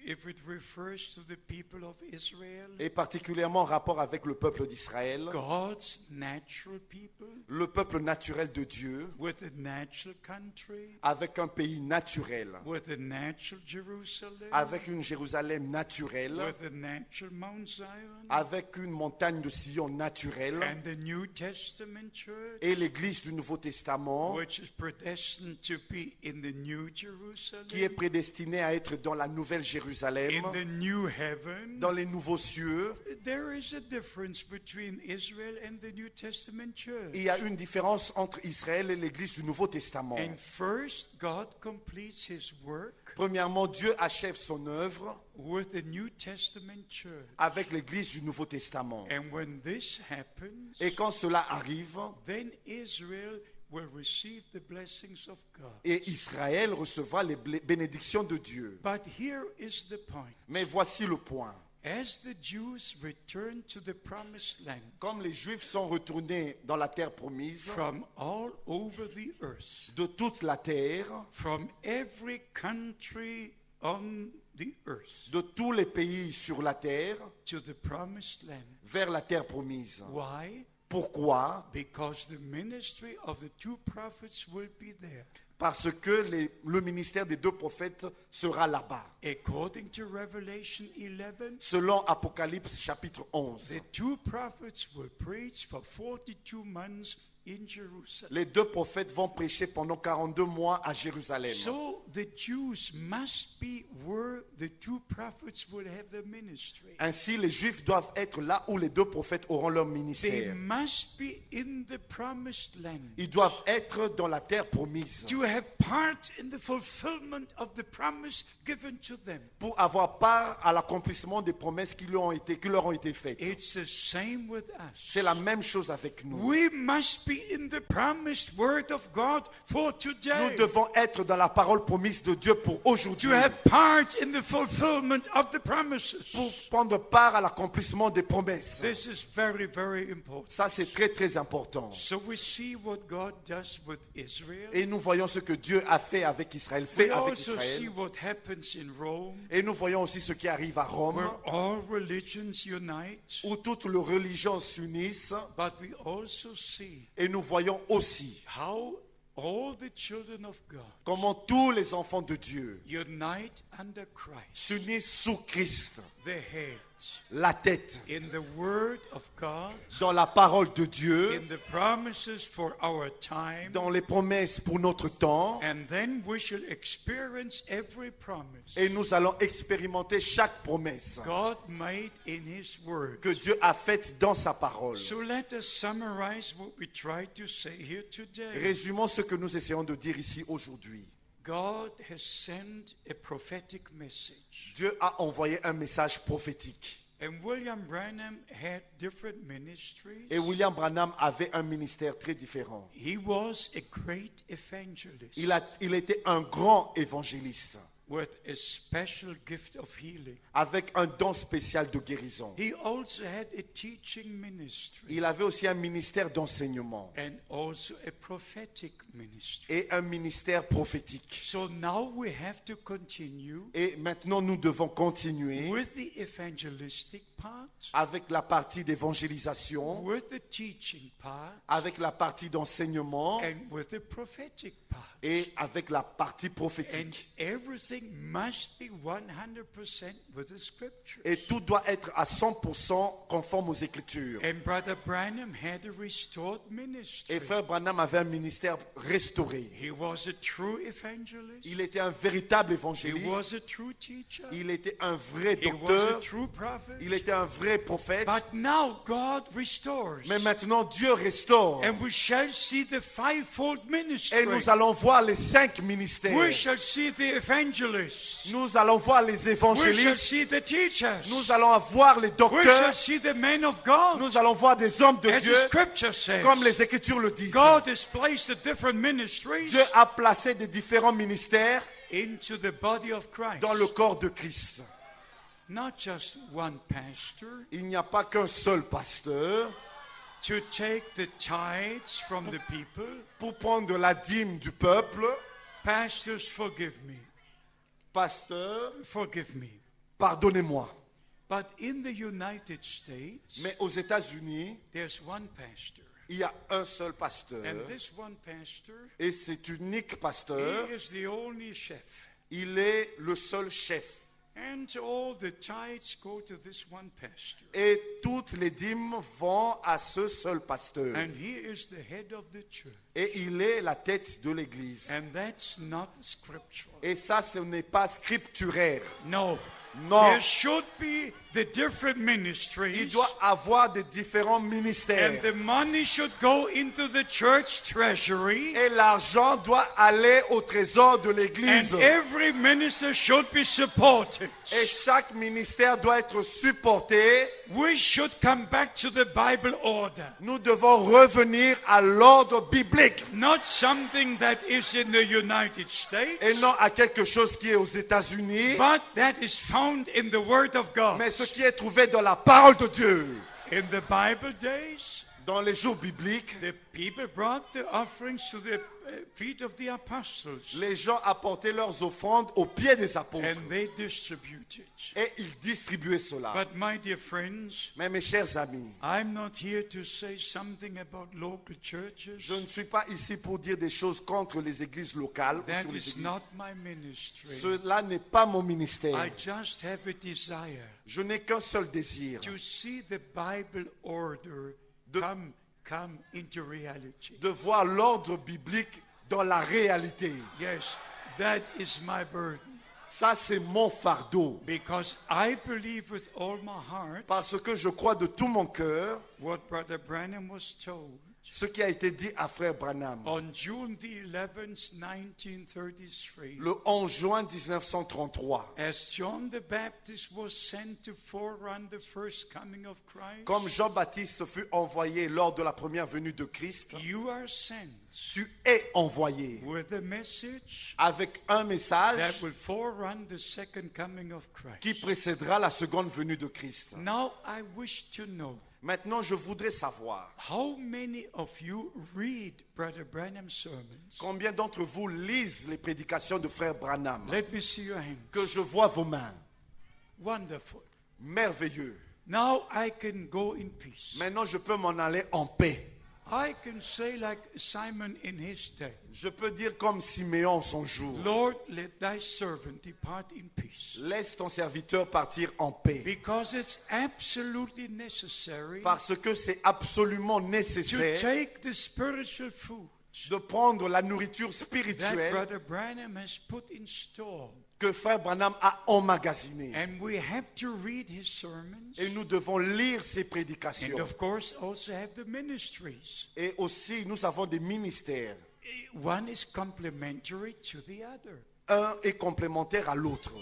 if it refers to the people of Israel, et particulièrement en rapport avec le peuple d'Israël, God's natural people le peuple naturel de Dieu, with a natural country, avec un pays naturel, with a natural Jerusalem, avec une Jérusalem naturelle, with a natural Mount Zion, avec une montagne de Sion naturelle, and the New Testament church, et l'Église du Nouveau Testament, which is predestined to be in the New Jerusalem, qui est prédestinée à être dans la nouvelle Jérusalem, in the new heaven. dans les nouveaux cieux. There is a difference between Israel and the New Testament church. Il y a une différence entre Israël et l'Église du Nouveau Testament. And first, God completes his work Premièrement, Dieu achève son œuvre with the New Testament church. avec l'Église du Nouveau Testament. And when this happens, Et quand cela arrive, then Israel will receive the blessings of God. et Israël recevra les bénédictions de Dieu. But here is the point. Mais voici le point. As the Jews return to the promised land Comme les Juifs sont retournés dans la terre promise, from all over the earth, de toute la terre, from every country on the earth, de tous les pays sur la terre, to the promised land. vers la terre promise. Why? Pourquoi? Because the ministry of the two prophets will be there. Parce que le ministère des deux prophètes sera là-bas. According to Revelation 11, Selon Apocalypse chapitre 11, the two prophets will preach for 42 months in Jerusalem. les deux prophètes vont prêcher pendant 42 mois à Jérusalem. So the Jews must be where the two prophets will have their ministry. Ainsi, les Juifs doivent être là où les deux prophètes auront leur They ministère. must be in the promised land Ils doivent être dans la terre promise to have part in the fulfillment of the promise given to them. pour avoir part à l'accomplissement des promesses qui leur ont été faites. It's the same with us. C'est la même chose avec nous. We must be in the promised word of God for Nous today. devons être dans la parole promise de Dieu pour aujourd'hui, To have part in the fulfillment of the promises. pour prendre part à l'accomplissement des promesses. This is very, very important. Ça, c'est très, très important. So we see what God does with Israel. Et nous voyons ce que Dieu a fait avec Israël, We fait avec also see Israël. what happens in Rome, Et nous voyons aussi ce qui arrive à Rome, where all religions unite. où toutes les religions s'unissent. But we also see Et nous voyons aussi how all the children of God comment tous les enfants de Dieu unite under Christ, s'unissent sous Christ, the head, la tête, in the word of God, dans la parole de Dieu, in the promises for our time, dans les promesses pour notre temps. and then we shall experience every promise Et nous allons expérimenter chaque promesse God made in His word. que Dieu a faite dans sa parole. So let us summarize what we try to say here today. Résumons ce que nous essayons de dire ici aujourd'hui. God has sent a prophetic message. Dieu a envoyé un message prophétique. And William Branham had different ministries. Et William Branham avait un ministère très différent. He was a great evangelist. Il était un grand évangéliste. with a special gift of healing. avec un don spécial de guérison. He also had a teaching ministry Il avait aussi un ministère d'enseignement and also a prophetic ministry. et un ministère prophétique. So now we have to continue Et maintenant, nous devons continuer with the evangelistic part, avec la partie d'évangélisation, with the teaching part, avec la partie d'enseignement and with the prophetic part. et avec la partie And prophétique. everything must be 100% with the scriptures. Et tout doit être à 100% conforme aux Écritures. And Brother Branham had a restored ministry. Et Frère Branham avait un ministère restauré. He was a true evangelist. Il était un véritable He évangéliste. was a true teacher. Il était un vrai He was a docteur. true prophet. Il était un vrai prophète. But now God restores. Mais maintenant, Dieu restaure. And we shall see the fivefold ministry. Et nous allons voir les 5 We ministères. shall see the evangelists. Nous allons voir les We shall évangélistes. see the teachers. Nous allons voir les We shall docteurs. see the men of God. Nous allons voir des hommes de As Dieu, the scripture says, comme les Écritures le disent. God has placed the different ministries Dieu a placé des différents ministères into the body of Christ. dans le corps de Christ. Not just one pastor Il n'y a pas qu'un seul pasteur to take the tithes from the people. pour prendre la dîme du peuple. Pastors, forgive me. Pasteur, Forgive me. pardonnez-moi. But in the United States, Mais aux États-Unis, there's one pastor. il y a un seul pasteur. And this one pastor, Et cet unique he pasteur, is the only chef. il est le seul chef. And all the tithes go to this one pastor. Et toutes les dîmes vont à ce seul pasteur. And he is the head of the church. Et il est la tête de l'Église. And that's not scriptural. Et ça, ce n'est pas scripturaire. No. Non. There should be the different Il ministries. doit avoir des différents And ministères. the money should go into the church treasury. Et l'argent doit aller au trésor de l'Église. And every minister should be supported. Et chaque ministère doit être supporté. We should come back to the Bible order. Nous devons revenir à l'ordre biblique Not something that is in the United States, et non à quelque chose qui est aux États-Unis, but that is found in the Word of God. mais ce qui est trouvé dans la parole de Dieu. In the Bible days, Dans les jours bibliques, the people brought the offerings to the feet of the apostles, les gens apportaient leurs offrandes aux pieds des apôtres and they distributed. et ils distribuaient cela. But my dear friends, Mais mes chers amis, I'm not here to say something about local churches. je ne suis pas ici pour dire des choses contre les églises locales ou That sur les is églises. not my ministry. Cela n'est pas mon ministère. I just have a desire Je n'ai qu'un seul désir, to see the Bible order come into reality. de voir l'ordre biblique dans la réalité. Yes, that is my burden. Ça, c'est mon fardeau. Because I believe with all my heart Parce que je crois de tout mon cœur what Brother Branham was told ce qui a été dit à Frère Branham on June the 11th, 1933. le 11 juin 1933. As John the Baptist was sent to forerun the first coming of Christ, Comme Jean-Baptiste fut envoyé lors de la première venue de Christ, you are sent tu es envoyé with a message avec un message that will forerun the second coming of Christ. qui précédera la seconde venue de Christ. Now I wish to know Maintenant, je voudrais savoir how many of you read Brother Branham's sermons. combien d'entre vous lisent les prédications de Frère Branham. Let me see your hand. Que je vois vos mains. Wonderful. Merveilleux. Now I can go in peace. Maintenant, je peux m'en aller en paix. I can say like Simon in his day, Je peux dire comme Siméon son jour. Lord, let thy servant depart in peace. Laisse ton serviteur partir en paix. Because it's absolutely necessary Parce que c'est absolument to nécessaire take the spiritual food de prendre la nourriture that spirituelle Brother Branham has put in store. que Frère Branham a emmagasinée. And we have to read his sermons. Et nous devons lire ses And prédications. of course also have the ministries. Et aussi, nous avons des ministères. One is complementary to the other. Un est complémentaire à l'autre.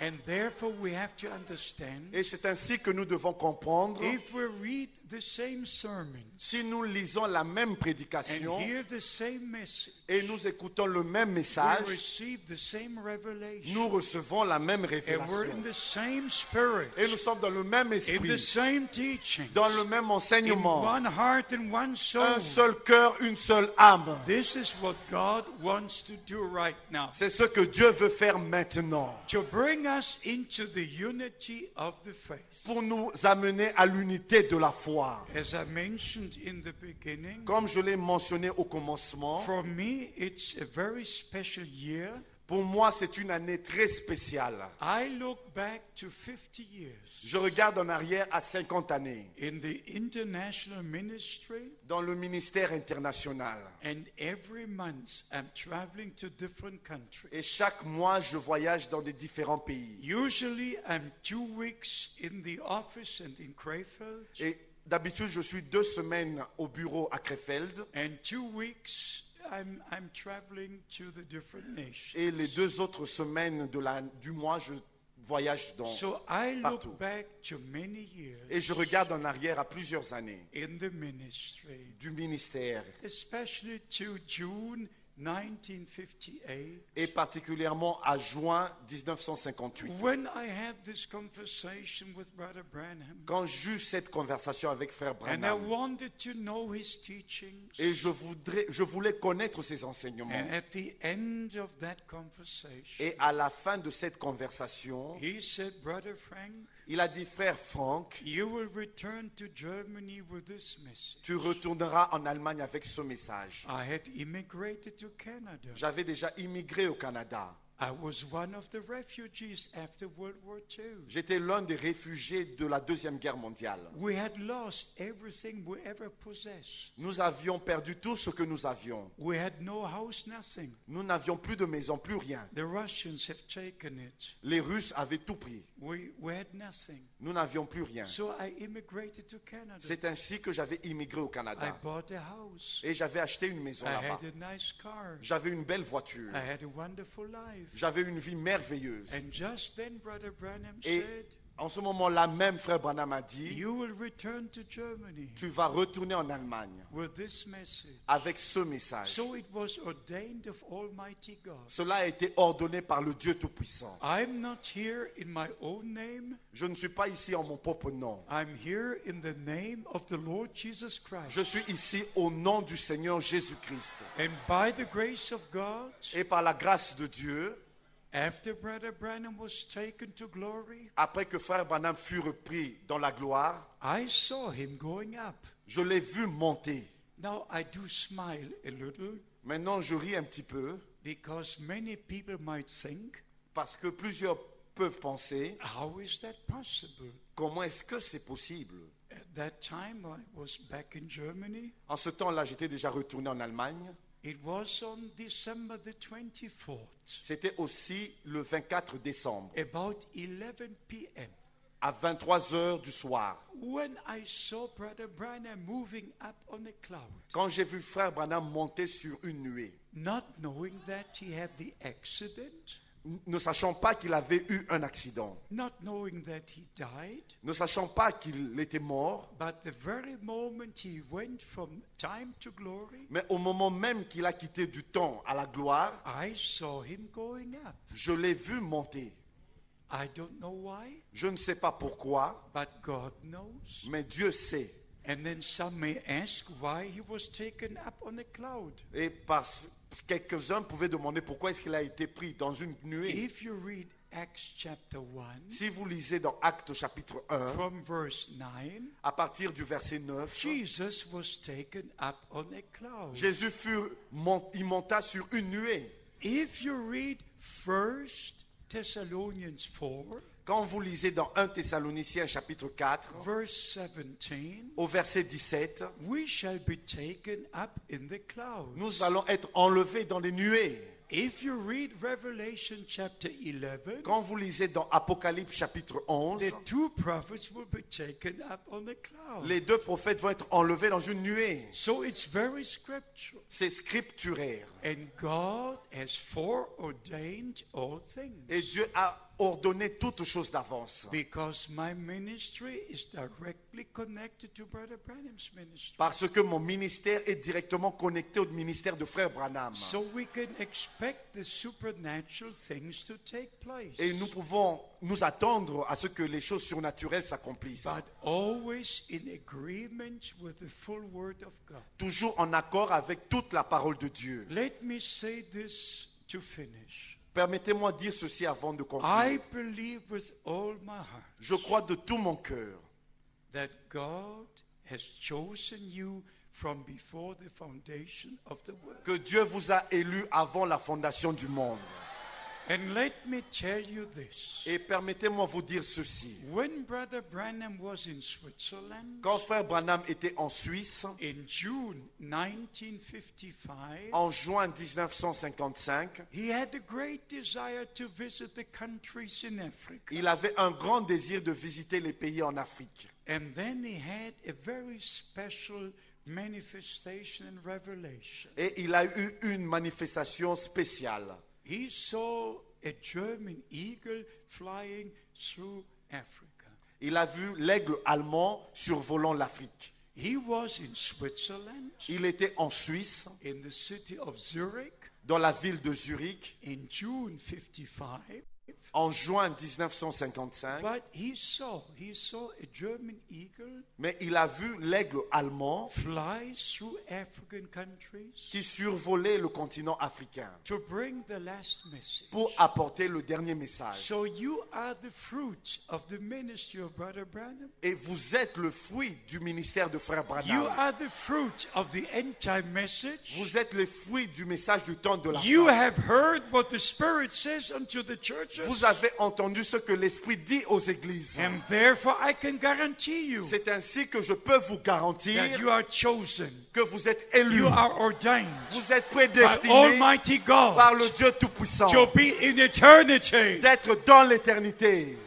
And therefore we have to understand, Et c'est ainsi que nous devons comprendre. if we read the same sermons si nous lisons la même and prédication hear the same message, et nous écoutons le même we message, receive the same revelation, nous recevons la même and we're révélation. in the same spirit, Et nous sommes dans le même in the esprit, same teaching, dans le même in enseignement. one heart and one soul. Un seul cœur, une seule âme. This is what God wants to do right now, C'est ce que Dieu veut faire maintenant, to bring us into the unity of the faith. pour nous amener à l'unité de la foi. As I mentioned in the beginning, Comme je l'ai mentionné au commencement, for me it's a very special year. pour moi c'est une année très spéciale. I look back to 50 years Je regarde en arrière à 50 années in the international ministry, dans le ministère international. and every month I'm traveling to different countries. Et chaque mois, je voyage dans des différents pays. Usually I'm 2 weeks in the office and in Krefeld, Et d'habitude, je suis 2 semaines au bureau à Krefeld. and 2 weeks I'm traveling to the different nations. Et les 2 autres semaines du mois, je voyage So I partout. look back to many years Et je regarde en arrière à plusieurs années in the ministry, du ministère. especially to June 1958, Et particulièrement à juin 1958. when I had this conversation with Brother Branham, Quand j'eus cette conversation avec Frère and I Branham. wanted to know his teachings, Et je voulais connaître ses enseignements. and at the end of that conversation, Et à la fin de cette conversation, he said, Brother Frank, il a dit, Frère Franck, you will return to Germany with this message. tu retourneras en Allemagne avec ce message. I had immigrated to Canada. J'avais déjà immigré au Canada. I was one of the refugees after World War II. J'étais l'un des réfugiés de la Deuxième Guerre mondiale. We had lost everything we ever possessed. Nous avions perdu tout ce que nous avions. We had no house, nothing. Nous n'avions plus de maison, plus rien. The Russians have taken it. Les Russes avaient tout pris. We had nothing. Nous n'avions plus rien. So I immigrated to Canada. C'est ainsi que j'avais immigré au I Canada. bought a house. Et j'avais acheté une maison I là-bas. had a nice car. J'avais une belle voiture. I had a wonderful life. J'avais une vie merveilleuse. And just then, Brother Branham Et said, en ce moment-là même, Frère Branham a dit, you will return to Germany tu vas retourner en Allemagne with this message. avec ce message. So it was ordained of Almighty God. Cela a été ordonné par le Dieu Tout-Puissant. I'm not here in my own name. Je ne suis pas ici en mon propre nom. I'm here in the name of the Lord Jesus Christ. Je suis ici au nom du Seigneur Jésus-Christ. And by the grace of God, Et par la grâce de Dieu, after Brother Branham was taken to glory, après que Frère Branham fut repris dans la gloire, I saw him going up. je l'ai vu monter. Now I do smile a little Maintenant, je ris un petit peu because many people might think, parce que plusieurs peuvent penser, how is that possible? comment est-ce que c'est possible? At that time I was back in Germany. En ce temps-là, j'étais déjà retourné en Allemagne. It was on December the 24th, C'était aussi le 24 décembre, about 11 p.m. à 23 heures du soir. when I saw Brother Branham moving up on a cloud, Quand j'ai vu Frère Branham monter sur une nuée, not knowing that he had the accident, ne sachant pas qu'il avait eu un accident, not knowing that he died, ne sachant pas qu'il était mort, but the very moment he went from time to glory, mais au moment même qu'il a quitté du temps à la gloire, I saw him going up. je l'ai vu monter. I don't know why, Je ne sais pas pourquoi, but God knows. mais Dieu sait. And then some may ask why he was taken up on a cloud. Et parce quelques-uns pouvaient demander pourquoi est-ce qu'il a été pris dans une nuée. If you read Acts chapter 1 Si vous lisez dans Actes chapitre 1, from verse 9, à partir du verset 9, Jesus was taken up on a cloud. Jésus il monta sur une nuée. If you read 1 Thessalonians 4, Quand vous lisez dans 1 Thessaloniciens chapitre 4, verse 17, au verset 17, we shall be taken up in the clouds. nous allons être enlevés dans les nuées. If you read Revelation chapter 11, Quand vous lisez dans Apocalypse chapitre 11, the two prophets will be taken up on a cloud. les 2 prophètes vont être enlevés dans une nuée. So it's very scriptural. C'est scripturaire. And God has foreordained all things. Et Dieu a ordonné toutes choses d'avance. Because my ministry is directly connected to Brother Branham's ministry. Parce que mon ministère est directement connecté au ministère de Frère Branham. So we can expect the supernatural things to take place. Et nous pouvons nous attendre à ce que les choses surnaturelles s'accomplissent. But always in agreement with the full word of God. Toujours en accord avec toute la parole de Dieu. Let me say this to finish. Permettez-moi de dire ceci avant de conclure. I believe with all my heart Je crois de tout mon cœur that God has chosen you from before the foundation of the world. que Dieu vous a élu avant la fondation du monde. And let me tell you this. Et permettez-moi vous dire ceci. When Brother Branham was in Switzerland, Quand Frère Branham était en Suisse, in June 1955, en juin 1955, he had a great desire to visit the countries in Africa. il avait un grand désir de visiter les pays en Afrique. And then he had a very special manifestation and revelation. Et il a eu une manifestation spéciale. He saw a German eagle flying through Africa. Il a vu l'aigle allemand survolant l'Afrique. He was in Switzerland, Il était en Suisse, in the city of Zurich, dans la ville de Zurich, in June 55. en juin 1955. But he saw a German eagle Mais il a vu l'aigle allemand fly through African countries qui survolait le continent africain to bring the last message. pour apporter le dernier message. So you are the fruit of the ministry of Brother Branham. Et vous êtes le fruit du ministère de Frère You Branham. are the fruit of the end time message. Vous êtes le fruit du message du temps de la You fin. have heard what the Spirit says unto the churches. Vous avez entendu ce que l'Esprit dit aux églises. And therefore I can guarantee you C'est ainsi que je peux vous garantir that you are chosen. que vous êtes élus. You are ordained Vous êtes by prédestinés Almighty par God le Dieu Tout-Puissant to be in eternity. d'être dans l'éternité.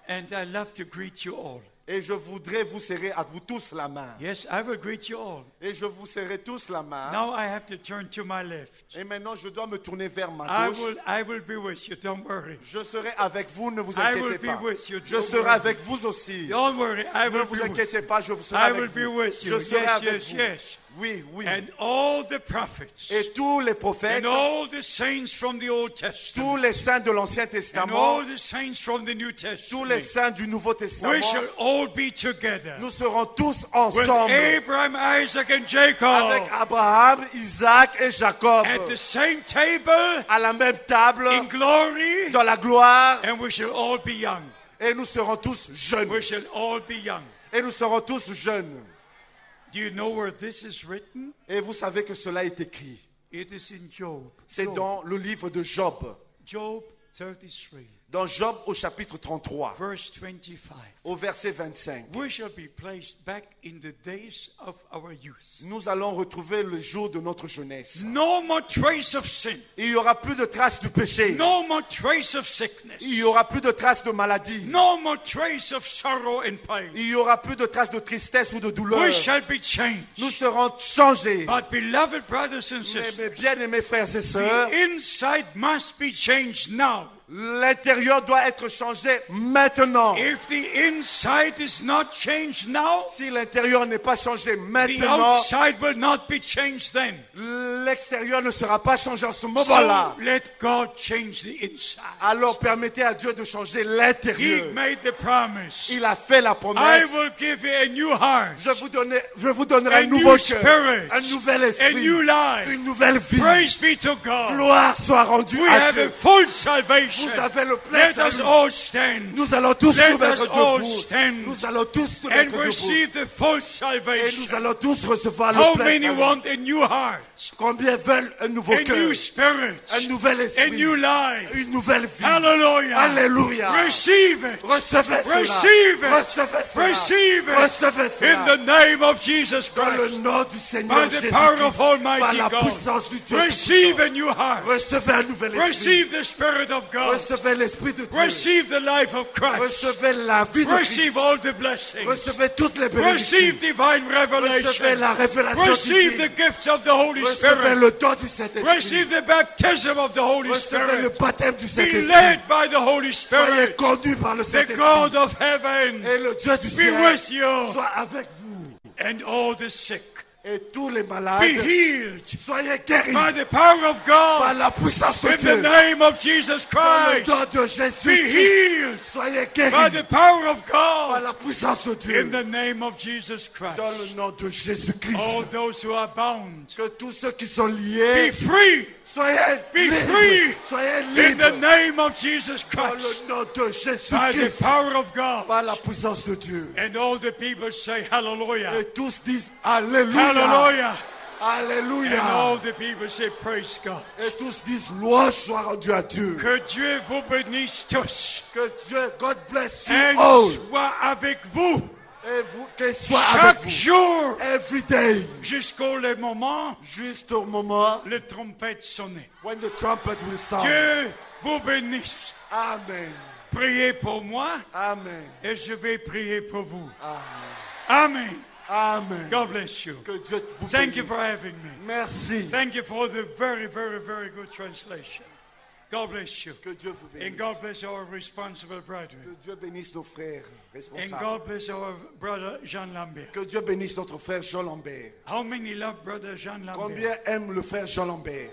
And I love to greet you all. Et je voudrais vous serrer à vous tous la main. Yes, I will greet you all. Et je vous serrai tous la main. Now I have to turn to my left. Et maintenant, je dois me tourner vers ma I gauche. will be with you. Don't worry. Je serai avec vous, ne vous I will inquiétez be pas. with you. Je Don't serai worry. avec vous aussi. Don't worry. I Ne will vous be with inquiétez you. pas, je serai I avec will be vous. with you. Je serai Yes, avec yes, vous. yes. Oui, oui. And all the prophets Et tous les prophètes, and all the saints from the Old tous Testament les saints de l'Ancien and Testament, all the saints from the New tous les Testament, saints du Nouveau we Testament, shall all be together nous serons tous with ensemble Abraham, Isaac, and Jacob avec Abraham, Isaac et Jacob at the same table à la même table in glory, dans la gloire, and we shall all be young. et nous serons tous jeunes. We shall all be young. Et nous serons tous jeunes. Do you know where this is written? Et vous savez que cela est écrit. It is in Job. C'est Job. dans le livre de Job. Job 33, Dans Job au chapitre 33, verse 25. au verset 25. We shall be placed back in the days of our youth. Nous allons retrouver le jour de notre jeunesse. No more trace of sin. Il n'y aura plus de traces du péché. No more trace of sickness. Il n'y aura plus de traces de maladie. No more trace of sorrow and pain. Il n'y aura plus de traces de tristesse ou de douleur. We shall be changed. Nous serons changés. But beloved brothers and Mais sisters, bien-aimés frères et sœurs, the inside must be changed now. l'intérieur doit être changé maintenant. If the inside is not changed now, Si l'intérieur n'est pas changé the maintenant, outside will not be changed then. l'extérieur ne sera pas changé en ce So moment-là. let God change the inside. Alors permettez à Dieu de changer He l'intérieur. made the promise. Il a fait la I promesse. will give you a new heart, Je vous donnerai a un nouveau new cœur, spirit, un nouvel a esprit, new life. une nouvelle vie. Praise be to God. Gloire soit rendue We à have a Dieu. full salvation. Vous avez le plein Let us salut. all stand Nous allons tous Let nous mettre us all debout. stand Nous allons tous nous and mettre debout. receive the full Et salvation. nous allons tous recevoir How le plein many salut. want a new heart, Combien veulent un nouveau a cœur, new spirit, un nouvel a esprit, new life? une nouvelle vie. Hallelujah. Alléluia. Receive it. Recevez cela. Receive it. Recevez cela. Receive it. Recevez In cela. the name of Jesus Dans le Christ. nom du Seigneur By the Jésus-Christ. power of Par Almighty la God. puissance du Dieu Receive Tout-Puissant. a new heart. Recevez un nouvel esprit. Receive the Spirit of God. Recevez l'esprit de Dieu. Receive the life of Christ. Recevez la vie de Christ. Receive all the blessings. Recevez toutes les Receive bénédictions. divine Recevez revelation. la révélation Receive divine. the gifts of the Holy Recevez Spirit. le don du Saint-Esprit. Receive the baptism of the Holy Recevez le Spirit. baptême du Be Saint-Esprit. led by the Holy Soyez Spirit. conduits par le The Saint-Esprit. God of heaven Et le Dieu du be ciel with you. soit avec vous. And all the sick Et tous les be malades, healed soyez guéris by the power of par God la puissance de in the Dieu. name of Jesus Par le Christ. don de Be Jésus. healed Soyez by guéris the power of par God la puissance de in Dieu. the name of Jesus Christ. Dans le nom de Jésus-Christ. All those who are bound Que tous ceux qui sont be liés, free soyez Be libres. free Soyez in the libres. name of Jesus Dans Christ le nom de by the Jésus-Christ. power of God. Par la puissance de Dieu. And all the people say hallelujah. Et tous disent Alléluia. Hallelujah. And Alléluia. all the people say praise God. Et tous disent louange soit rendue à Dieu. Que Dieu vous bénisse tous Que Dieu, God bless you et all. soit avec vous Et vous, qu'il soit avec chaque vous. jour Every day. jusqu'au le moment Juste au moment le trompette sonnait. when the trumpet will sound. Dieu vous bénisse. Amen. Priez pour moi Amen. et je vais prier pour vous. Amen. Amen. Amen. God bless you. Que Dieu vous Thank you bénisse. for having me. Merci. Thank you for the very, very, very good translation. God bless you. Que Dieu vous And bénisse. God bless our responsible Que brethren. Dieu bénisse nos frères And responsables. God bless our brother Jean Lambert. Que Dieu bénisse notre frère Jean Lambert. How many love brother Jean Lambert? Combien aime le frère Jean Lambert?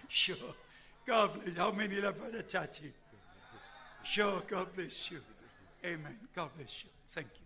Sure. God bless. How many love brother Tati? Sure. God bless you. Amen. God bless you. Thank you.